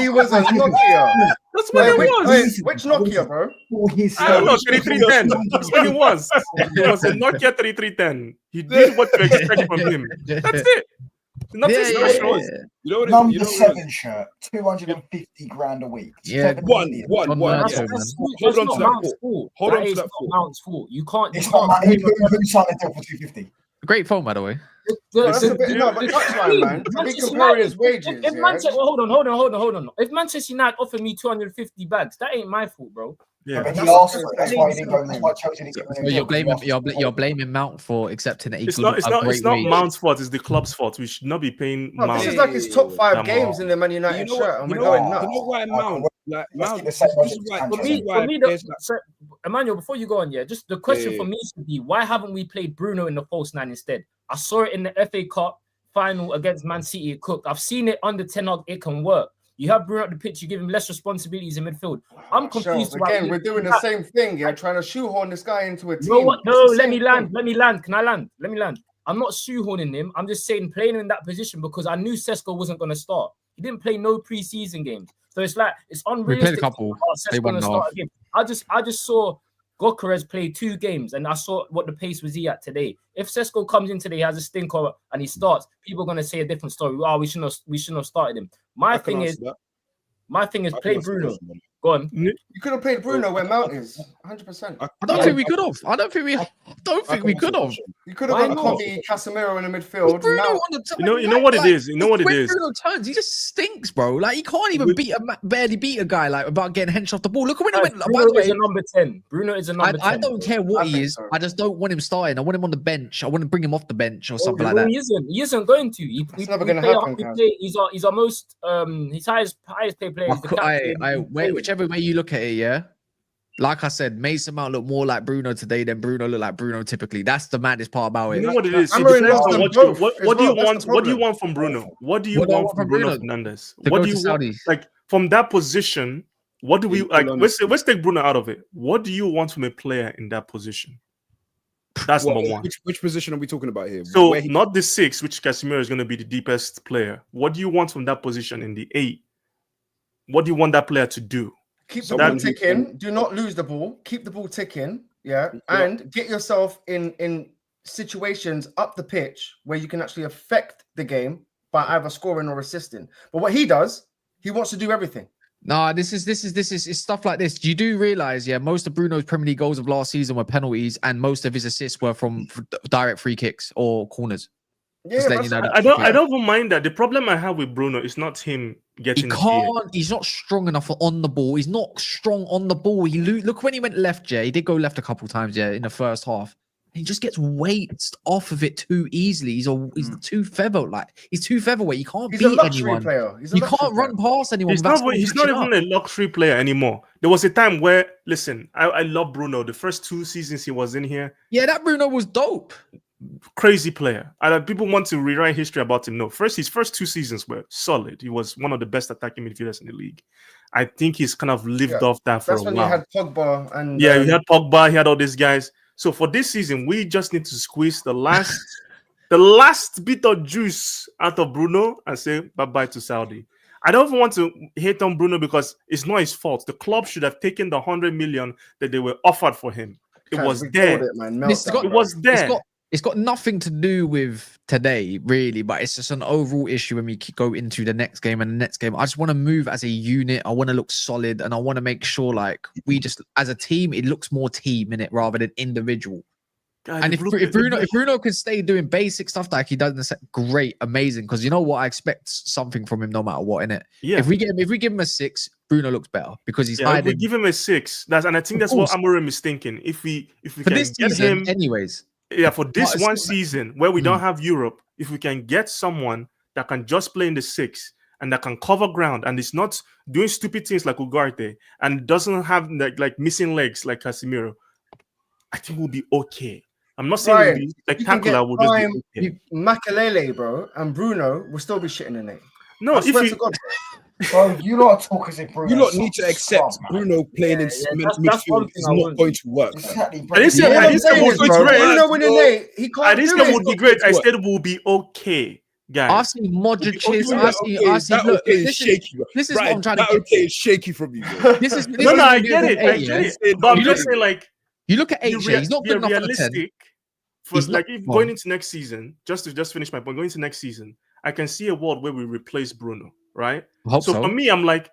He was a Nokia. That's what he was. Which Nokia, bro? I don't know, 3310. That's what he was. He was a Nokia 3310. He did what you expect from him. That's it. Nothing special. Number 7 shirt, 250 grand a week. Yeah, one. Hold on to that. Hold on to that. Mount's fault. You can't. It's not Mount. Who signed the deal for 250? Great phone, by the way. That's a bit, no, but touchline, man. To be comparing his wages. If Manchester, hold on. If Manchester United offered me 250 bags, that ain't my fault, bro. Yeah, but he asked for it. That's why he didn't go. That's why Chelsea didn't go. So you're blaming Mount for accepting that he It's could not. It's a not. great It's not wage. Mount's fault. It's the club's fault. We should not be paying. No, Mount this is like his top 5 games in the Man United shirt, and we're going nuts. You know why Mount? Like Mount. For me, Emmanuel, before you go on, just the question for me should be, why haven't we played Bruno in the false 9 instead? I saw it in the FA Cup final against Man City at Cook. I've seen it under Ten Hag. It can work. You have Bruno at the pitch. You give him less responsibilities in midfield. I'm confused. Again, we're doing the same thing. Yeah, trying to shoehorn this guy into a team. You know what? No, let me land. Can I land? Let me land. I'm not shoehorning him. I'm just saying playing him in that position because I knew Sesko wasn't going to start. He didn't play no preseason games, so it's like it's unrealistic. We played a couple. They won off. I just saw Gyökeres play 2 games, and I saw what the pace was he at today. If Sesko comes in today, he has a stinker, and he starts, people are going to say a different story. Oh, we shouldn't have started him. My thing is play Bruno. Go on. You could have played Bruno where Mount is. 100%. I don't think we could have. I don't think we could have. You could have got Kobe, Casemiro in the midfield. Bruno on the top, You know what it is. You know what it is. Bruno turns, he just stinks, bro. Like he can't even barely beat a guy like about getting henched off the ball. Look at when he went. Bruno is a number 10. Bruno is a number 10. I don't care what he is. I just don't want him starting. I want him on the bench. I want to bring him off the bench or something like that. He isn't going to. He's never going to happen. He's our most his highest paid player. Whichever way you look at it, yeah. Like I said, Mason Mount looked more like Bruno today than Bruno looked like Bruno typically. That's the maddest part about it. You know what it is? What do you want? What do you want from Bruno? What do you want from Bruno Fernandes? What do you want? Like from that position? What do we like? Let's take Bruno out of it. What do you want from a player in that position? That's number one. Which position are we talking about here? So not the 6, which Casemiro is going to be the deepest player. What do you want from that position in the 8? What do you want that player to do? Keep the ball ticking. Do not lose the ball. Keep the ball ticking. Yeah. And get yourself in situations up the pitch where you can actually affect the game by either scoring or assisting. But what he does, he wants to do everything. No, this is stuff like this. You do realize, most of Bruno's Premier League goals of last season were penalties, and most of his assists were from direct free kicks or corners. Yeah, I don't even mind that. The problem I have with Bruno is not him getting. He's not strong enough on the ball. He's not strong on the ball. Look when he went left, Jay. He did go left a couple times, in the first half. He just gets weights off of it too easily. He's too featherweight. He's too featherweight. You can't beat anyone. You can't run past anyone. He's not even a luxury player anymore. There was a time where, listen, I love Bruno. The first 2 seasons he was in here. Yeah, that Bruno was dope. Crazy player. People want to rewrite history about him. No, his first 2 seasons were solid. He was one of the best attacking midfielders in the league. I think he's kind of lived off that for a while. That's when you had Pogba and he had Pogba. He had all these guys. So for this season, we just need to squeeze the last bit of juice out of Bruno and say bye-bye to Saudi. I don't even want to hate on Bruno because it's not his fault. The club should have taken the 100 million that they were offered for him. It was there. It was there. It's got nothing to do with today, really, but it's just an overall issue when we go into the next game and the next game. I just want to move as a unit. I want to look solid, and I want to make sure, like, we just, as a team, it looks more team in it rather than individual. And if Bruno can stay doing basic stuff like he does, great, amazing. Because you know what, I expect something from him no matter what, innit? Yeah. If we give him a 6, Bruno looks better because he's hiding. If we give him a 6, and I think that's what Amorim is thinking. If we for can this get season, him, anyways. Yeah, for this one season where we don't have Europe, if we can get someone that can just play in the 6 and that can cover ground and is not doing stupid things like Ugarte and doesn't have like missing legs like Casemiro, I think we'll be okay. I'm not saying we'll be spectacular. We'll just be okay. Makelele, bro, and Bruno will still be shitting in it. No, I swear to God. Bro, you lot talk as if Bruno. You lot need to accept Bruno playing in midfield is not going to work. Exactly, I didn't say would be great. Bruno winning late, he can't. I didn't say would be great. I said we'll be okay, guys. I've seen Modric. I've seen. Look, this is what I'm trying to get. Okay, it's shaky from you. This is no, I get it. I get it. But I'm just saying, like, you look at H. He's not good enough for the 10. For like, if going into next season, just to finish my point, going into next season, I can see a world where we replace Bruno. Right. So for me, I'm like,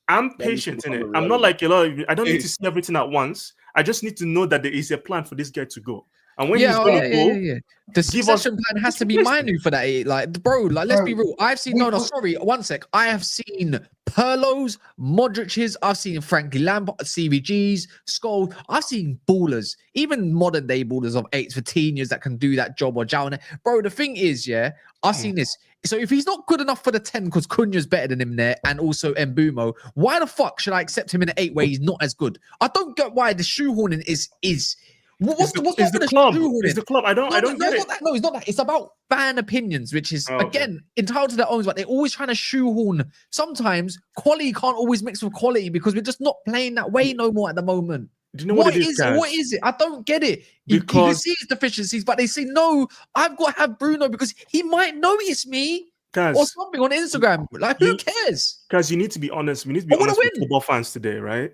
I'm patient in it. I'm not like I don't need to see everything at once. I just need to know that there is a plan for this guy to go. And when he's gonna go, the succession plan has to be minute for that. Like, bro, like let's be real. I've seen sorry, one sec. I have seen Pirlo's, Modric's, I've seen Frankie Lampard, CVG's, Scholes. I've seen ballers, even modern day ballers of 8s for years that can do that job or Jown. Bro, the thing is, yeah, I've seen this. So if he's not good enough for the 10 because Cunha's better than him there, and also Mbeumo, why the fuck should I accept him in an 8 where he's not as good? I don't get why the shoehorning is. What's the club? It's the club. I don't get it. No, it's not that. It's about fan opinions, which is again entitled to their own. But they're always trying to shoehorn. Sometimes quality can't always mix with quality because we're just not playing that way no more at the moment. Do you know what it is, guys? What is it? I don't get it. You can see his deficiencies, but they say no. I've got to have Bruno because he might notice me. Or something on Instagram. Like, who cares? Guys, you need to be honest. We need to be honest with football fans today, right?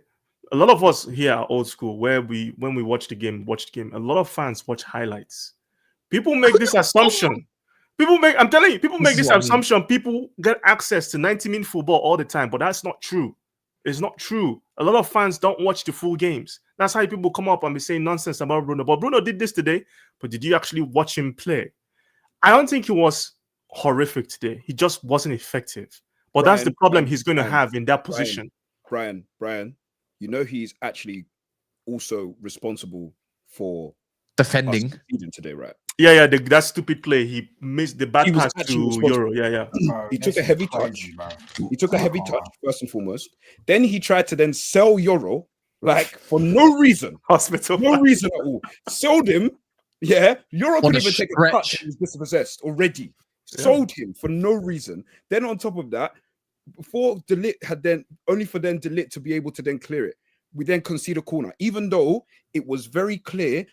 A lot of us here are old school, where when we watch the game. A lot of fans watch highlights. People make this assumption. I'm telling you, people make this assumption. People get access to 90-minute football all the time, but that's not true. It's not true. A lot of fans don't watch the full games. That's how people come up and be saying nonsense about Bruno. But Bruno did this today. But did you actually watch him play? I don't think he was horrific today. He just wasn't effective. But that's the problem he's going to have in that position. Brian, you know he's actually also responsible for defending today, right? Yeah. That stupid play. He missed the bad pass to Euro. Yeah. He took a heavy touch. He took a heavy touch first and foremost. Then he tried to then sell Euro, like for no reason. No reason at all. Sold him. Yeah. Euro couldn't even take a touch. He was dispossessed already. Sold him for no reason. Then on top of that, before Delit had then only for then Delit to be able to then clear it, we then concede a corner, even though it was very clear.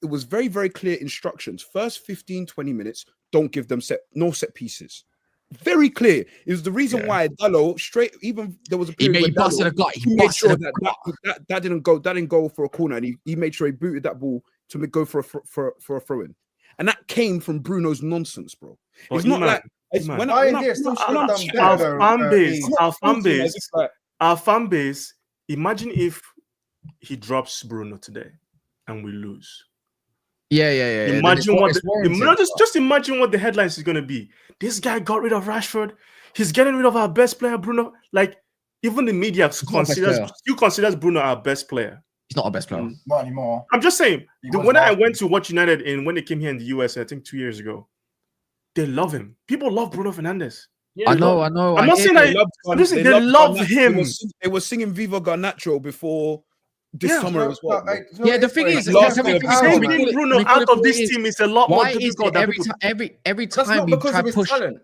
It was very, very clear instructions. First 15-20 minutes, don't give them set pieces. Very clear. It was the reason why Dallo even there was a period he busted a gut. He made sure that didn't go for a corner, and he made sure he booted that ball to go for a throw in, and that came from Bruno's nonsense, bro. It's not like our fan base. Imagine if he drops Bruno today and we lose. Yeah. Imagine just imagine what the headlines is going to be. This guy got rid of Rashford. He's getting rid of our best player, Bruno. Like, even the media considers Bruno our best player. He's not our best player. Not anymore. I'm just saying. When I went to watch United when they came here in the US, I think 2 years ago, they love him. People love Bruno Fernandes. Yeah, I know. I'm not saying they love him. They were singing Viva Garnacho before this summer as well. The thing is, taking Bruno out of this team is a lot more difficult. Every time we try to push talent.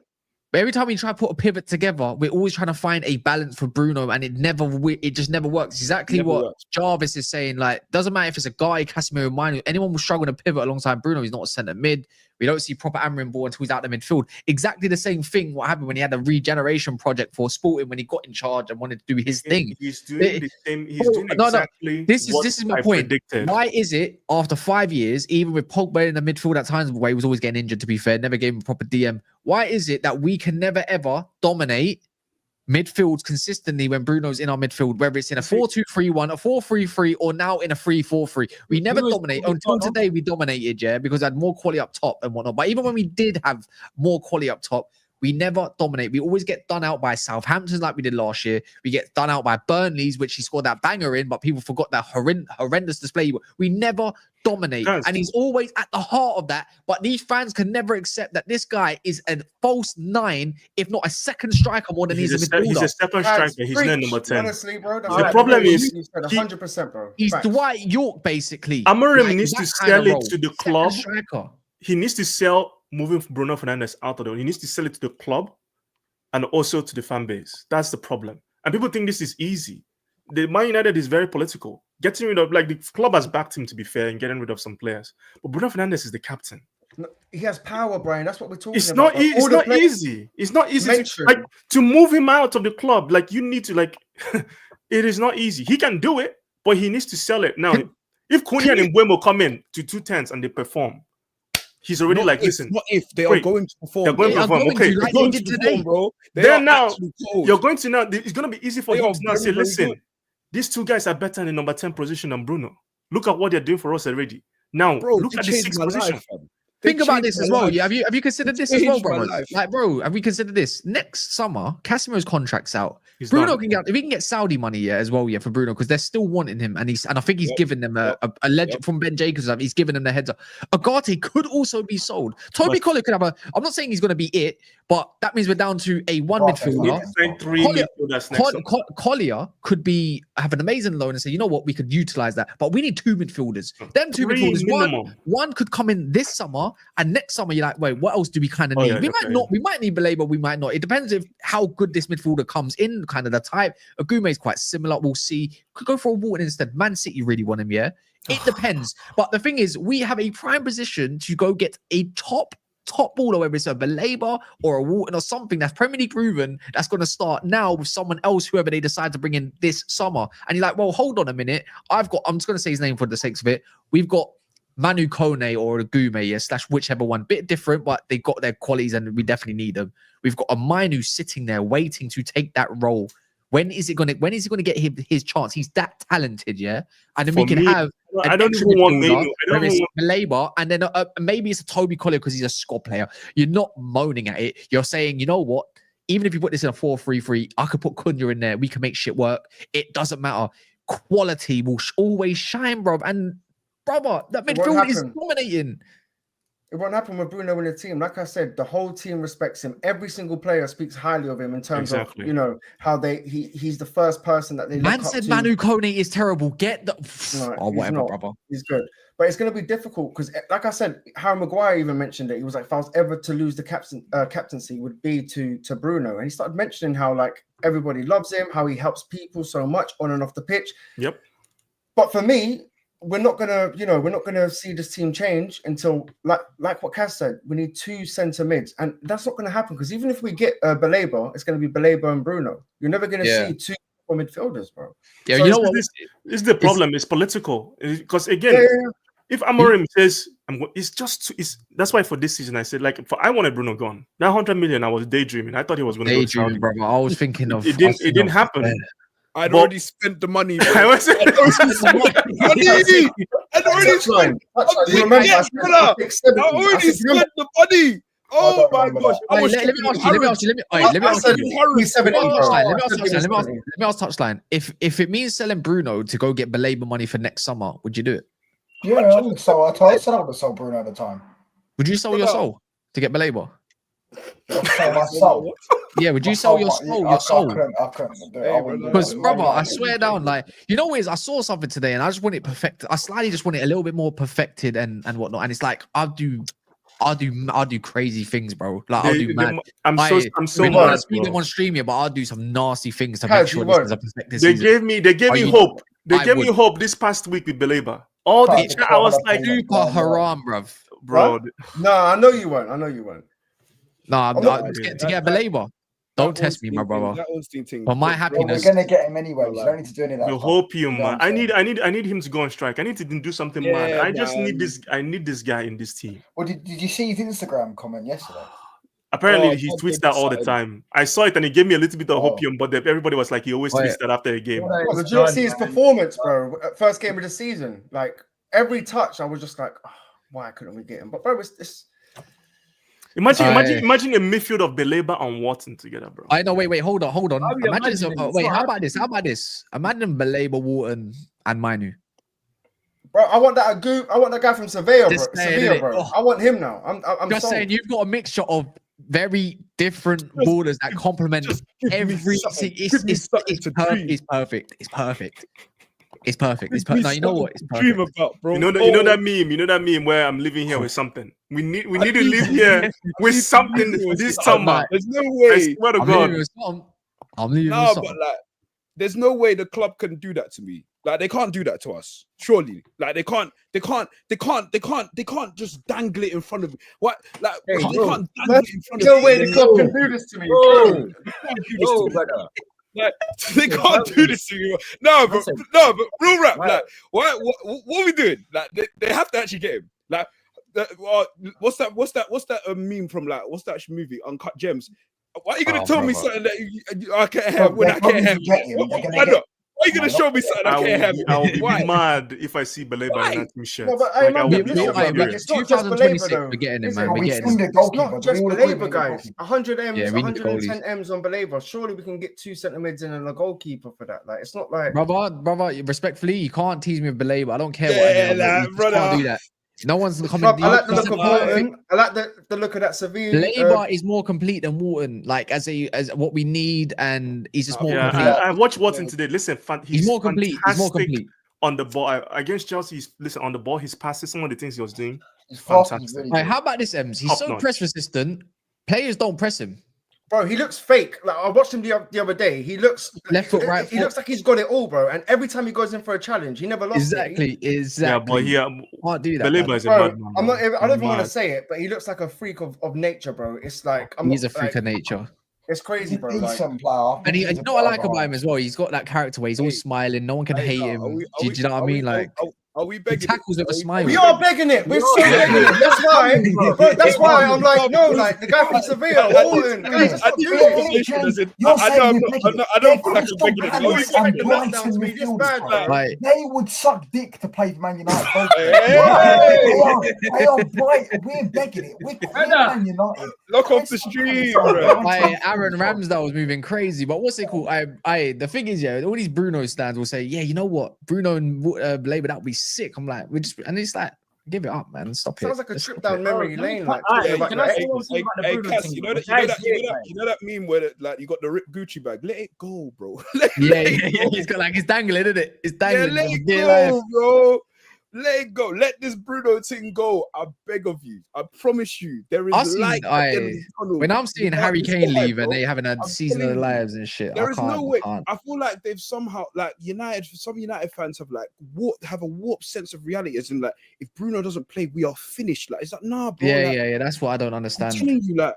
But every time we try to put a pivot together, we're always trying to find a balance for Bruno, and it just never works. Exactly what Jarvis is saying. Like, doesn't matter if it's a guy, Casemiro, Mino, anyone will struggle to pivot alongside Bruno. He's not a centre mid. We don't see proper Amorim ball until he's out the midfield. Exactly the same thing what happened when he had a regeneration project for Sporting when he got in charge and wanted to do his thing. He's doing the same. He's doing exactly. This is my point. Predicted. Why is it after 5 years, even with Pogba in the midfield at times where he was always getting injured, to be fair, never gave him a proper DM. Why is it that we can never ever dominate midfields consistently when Bruno's in our midfield, whether it's in a 4-2-3-1, a 4-3-3, or now in a 3-4-3? We never dominate. Until today, we dominated, because I had more quality up top and whatnot. But even when we did have more quality up top, we never dominate. We always get done out by Southampton like we did last year. We get done out by Burnley's, which he scored that banger in, but people forgot that horrendous display. We never dominate. And he's always at the heart of that. But these fans can never accept that this guy is a false 9, if not a second striker more than he's a midfielder. He's a second striker. He's not number 10. Honestly, bro. The problem is 100%, bro. He's Dwight York, basically. Amorim needs to sell it to the club. He needs to sell moving Bruno Fernandes out of there. He needs to sell it to the club and also to the fan base. That's the problem. And people think this is easy. The Man United is very political. Getting rid of, the club has backed him, to be fair, and getting rid of some players. But Bruno Fernandes is the captain. No, he has power, Brian. That's what we're talking about. It's not easy. It's not easy. To move him out of the club. You need to, it is not easy. He can do it, but he needs to sell it. Now, if Cunha and Mbeumo come in to 2-10s and they perform, he's already listen. What if they are going to perform? They're going to perform. Okay. They're going to perform, bro. Then now, you're going to now, it's going to be easy for him to now say, listen, these two guys are better in the number 10 position than Bruno. Look at what they're doing for us already. Now, Bro, look they at the changed sixth my position. life, fam. Think about changed this my as well. life. Yeah, have you considered this as Changed well, my bro? life. Like, bro, have we considered this? Next summer, Casemiro's contract's out. He's Bruno done. can get if he can get Saudi money, yeah, as well, yeah, for Bruno, because they're still wanting him, and I think he's given them a legend from Ben Jacobs. He's given them the heads up. Agate could also be sold. Toby Collier could have a. I'm not saying he's going to be it, but that means we're down to a one midfielder. Collier could have an amazing loan and say, you know what, we could utilize that, but we need two midfielders. Them two midfielders, one could come in this summer, and next summer you're like, wait, what else do we kind of need? We might need Baleba, we might not. It depends if how good this midfielder comes in, kind of the type. Agume is quite similar. We'll see. Could go for a Wharton instead. Man City really want him, yeah. It depends. But the thing is, we have a prime position to go get a top baller, whether it's a Baleba or a Wharton or something that's Premier League proven, that's going to start now with someone else, whoever they decide to bring in this summer. And you're like, well, hold on a minute. I'm just going to say his name for the sake of it. We've got Manu Kone or Agume, yeah, / whichever one. Bit different, but they got their qualities and we definitely need them. We've got a Manu sitting there waiting to take that role. When is he going to get his chance? He's that talented, yeah. And then we can have. I don't even want Mbeumo. I don't want Baleba, and then maybe it's a Toby Collier because he's a squad player. You're not moaning at it. You're saying, you know what? Even if you put this in a 4-3-3, I could put Cunha in there. We can make shit work. It doesn't matter. Quality will always shine, bro. And brother, that midfield is dominating. It won't happen with Bruno in the team. Like I said, the whole team respects him. Every single player speaks highly of him in terms of, you know, how he's the first person that they look up to. Man said Manu Kone is terrible. Get the whatever, brother. He's good. But it's going to be difficult because, like I said, Harry Maguire even mentioned it. He was like, if I was ever to lose the captaincy, would be to Bruno. And he started mentioning how, like, everybody loves him, how he helps people so much on and off the pitch. Yep. But for me, we're not gonna see this team change until, like what Kaz said, we need two centre mids, and that's not gonna happen because even if we get Baleba, it's gonna be Baleba and Bruno. You're never gonna see two midfielders, bro. Yeah, so you know what? This is the problem. It's political because again, if Amorim says that's why for this season I said I wanted Bruno gone. That 100 million, I was daydreaming. I thought he was going to go to Saudi. Brother. I was thinking of it didn't happen. I'd already spent the money. I'd already spent. I already spent the money. Oh my gosh! Let me ask Touchline. If it means selling Bruno to go get Baleba money for next summer, would you do it? Yeah, I would sell. I said I would sell Bruno at the time. Would you sell your soul to get Baleba? Sell my soul. Yeah, would you sell your soul? Your soul? I couldn't do it. Because, brother, I swear down, like, you know what it is? I saw something today and I just want it perfect. I slightly just want it a little bit more perfected and whatnot. And it's like I'll do crazy things, bro. Like I'll do mad. I'm so mad. I speak them on stream here, but I'll do some nasty things to make sure this is a perfected season. They gave me hope. They gave me hope this past week with Baleba. All the chat, I was like, super haram, bro. No, I know you won't. No, to get Baleba. Don't test me, my brother. For my happiness, we're gonna get him anyway. So don't need to do any of that. The hopium, man. I need him to go on strike. I need to do something mad. I just need this. I need this guy in this team. Well, did you see his Instagram comment yesterday? Apparently, he tweets that all the time. I saw it and he gave me a little bit of hopium, but everybody was like, he always tweets that after a game. Well, did you see his performance, bro? First game of the season, like every touch, I was just like, oh, why couldn't we get him? But bro, it's Imagine a midfield of Baleba and Wharton together, bro. I know. Wait, hold on. How about this? Imagine Baleba, Wharton, and Manu. Bro, I want that guy from Sevilla, bro. I want him now. I'm just saying, you've got a mixture of very different borders that complement every. It's perfect. It's perfect. No, you know what? It's perfect. Dream about, bro. You know that meme. You know that meme where I'm living here with something. We need to live here with something this summer. There's no way. I swear to God. I'm leaving. No, but like, there's no way the club can do that to me. Like, they can't do that to us. Surely, like they can't just dangle it in front of me. What? Like, they can't dangle it in front of me. No way the club can do this to me. Like, they can't do this to you. No, but real rap. Like, what are we doing? Like, they have to actually get him. Like, what's that meme from? Like, what's that movie? Uncut Gems. Why are you gonna tell me something that I can't have when I can't have? Why you gonna show me something I can't have? I will be Why? mad if I see Baleba in that team shirt. No, but Like, I will be listen, so furious. it's not just Baleba though. We're getting him, Is man. it? We're we getting still him. need a It's goalkeeper. not just We all agree we Baleba, need a guys. goalkeeper. 100 M's, Yeah, we need 110 M's on Baleba. Surely we can get 2 centre mids in and a goalkeeper for that. Like, it's not like Brother, respectfully, you can't tease me with Belay, I don't care what Yeah, anyone nah, you just brother. can't do that. No one's coming. Bruv, I like the look of Wharton. I like the look of that Sevilla. Belay is more complete than Wharton, like as what we need, and he's just more complete. I watched Watson today. Listen, he's more complete. He's more complete on the ball against Chelsea. Listen, on the ball, his passes, some of the things he was doing. He's fantastic. Really right, how about this, Ems? He's Top so notch. press resistant. Players don't press him. Bro, he looks fake. Like I watched him the other day. He looks left foot, right He looks like he's got it all, bro. And every time he goes in for a challenge, he never lost Exactly. Yeah, but he can't do that. Baleba is a bro, madman. I'm not. I don't even want to say it, but he looks like a freak of nature, bro. It's like He's a freak of nature. It's crazy, bro. Decent player. And you know what I like about him as well? He's got that character where he's always smiling. No one can hate him. Do you know what I mean? Like, are we begging? He tackles with a smile. We are begging it. We're so begging it. That's why. Bro, that's why I'm like, no, like the guy from Sevilla, Wharton. Guys, just stop doing it. I don't feel like I'm begging it. They would suck dick to play Man United. They are bright. We're begging it. We're Man United. Lock off the stream, bro. Aaron Ramsdale was moving crazy, but what's it called? The thing is, yeah, all these Bruno stands will say, yeah, you know what, Bruno and Belabor, that would be sick. I'm like, and it's like, give it up, man. Stop it. Sounds like a trip down memory lane. Like, Cass, you know that meme where like you got the ripped Gucci bag. Let it go, bro. Yeah. He's got like it's dangling, isn't it? It's dangling. Yeah, let it go, bro. Let it go. Let this Bruno thing go. I beg of you. I promise you. There is light. When I'm seeing Harry Kane leave and they haven't had season of their lives and shit, there is no way. I feel like they've somehow like some United fans have like have a warped sense of reality. As in, like, if Bruno doesn't play, we are finished. Like, it's like, nah, bro. Yeah. That's what I don't understand. I'm telling you, like,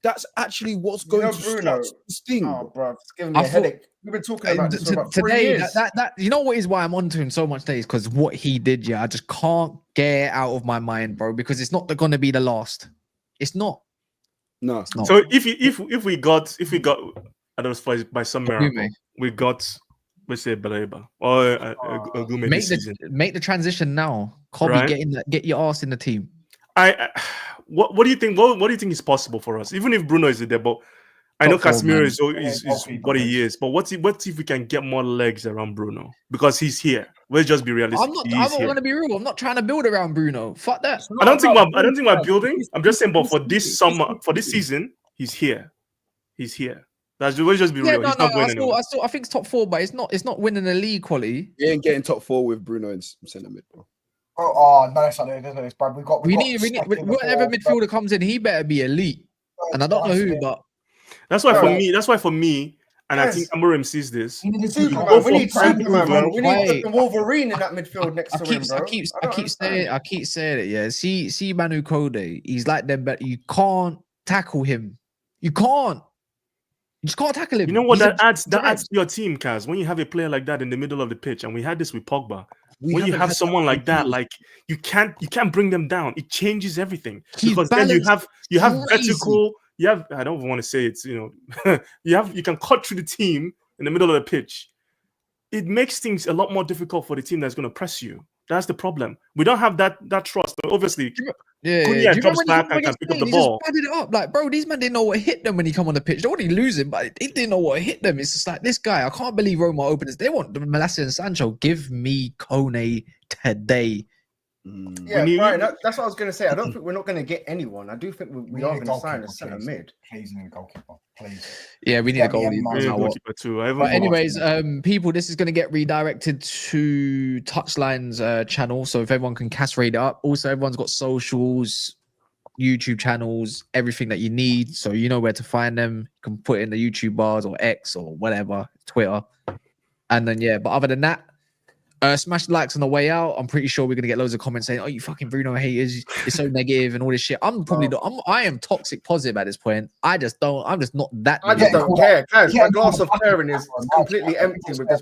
that's actually what's going to Bruno. start this thing. Oh, bro, it's giving me a headache. We've been talking about this for about 3 today. years. That you know what is why I'm onto him so much today is because what he did. Yeah, I just can't get it out of my mind, bro. Because it's not going to be the last. It's not. No, it's not. So if we got I don't know, by some miracle we got, let's say, Baleba or Gume this season. Make the transition now. Kobe, right? Get your ass in the team. What do you think? What do you think is possible for us? Even if Bruno is there, but I know Casemiro is what he is. But what if we can get more legs around Bruno because he's here? Let's just be realistic. I'm not going to be real. I'm not trying to build around Bruno. Fuck that. I don't think we're building. I'm just saying, but for this summer, for this season, he's here. He's here. Let's just be real. I think it's top 4, but it's not winning the league quality. He ain't getting top 4 with Bruno in centre mid, bro. Oh no, that's not it, bro. We need whatever midfielder comes in, he better be elite. And I don't know who, but that's why for me, and I think Amorim sees this. We need Superman, bro. We need the Wolverine in that midfield next to him, bro. I keep saying it, yeah. See Manu Kode, he's like them, but you can't tackle him. You just can't tackle him. You know what that adds to your team, Kaz, when you have a player like that in the middle of the pitch, and we had this with Pogba. When you have someone like that, like you can't bring them down. It changes everything because then you have vertical. You have, I don't want to say it's, you can cut through the team in the middle of the pitch. It makes things a lot more difficult for the team that's going to press you. That's the problem. We don't have that trust. Obviously, Cunha drops back and can pick up the ball. Just it up. Like, bro, these men didn't know what hit them when he come on the pitch. They're already losing, but they didn't know what hit them. It's just like, this guy, I can't believe Roma opened this. They want Malacia and Sancho. Give me Kone today. Yeah, Brian, that's what I was going to say. I don't think we're not going to get anyone. I do think we are going to sign a centre mid. Please, need a goalkeeper, please. Yeah, we need a goalkeeper too. But anyways, people, this is going to get redirected to Touchline's channel. So if everyone can castrate it up. Also, everyone's got socials, YouTube channels, everything that you need. So you know where to find them. You can put it in the YouTube bars or X or whatever, Twitter. And then, yeah, but other than that, smash the likes on the way out. I'm pretty sure we're gonna get loads of comments saying, "Oh, you fucking Bruno haters! It's so negative and all this shit." I am toxic positive at this point. I'm just not that. I just don't care. Guys, my glass of caring is completely empty with this.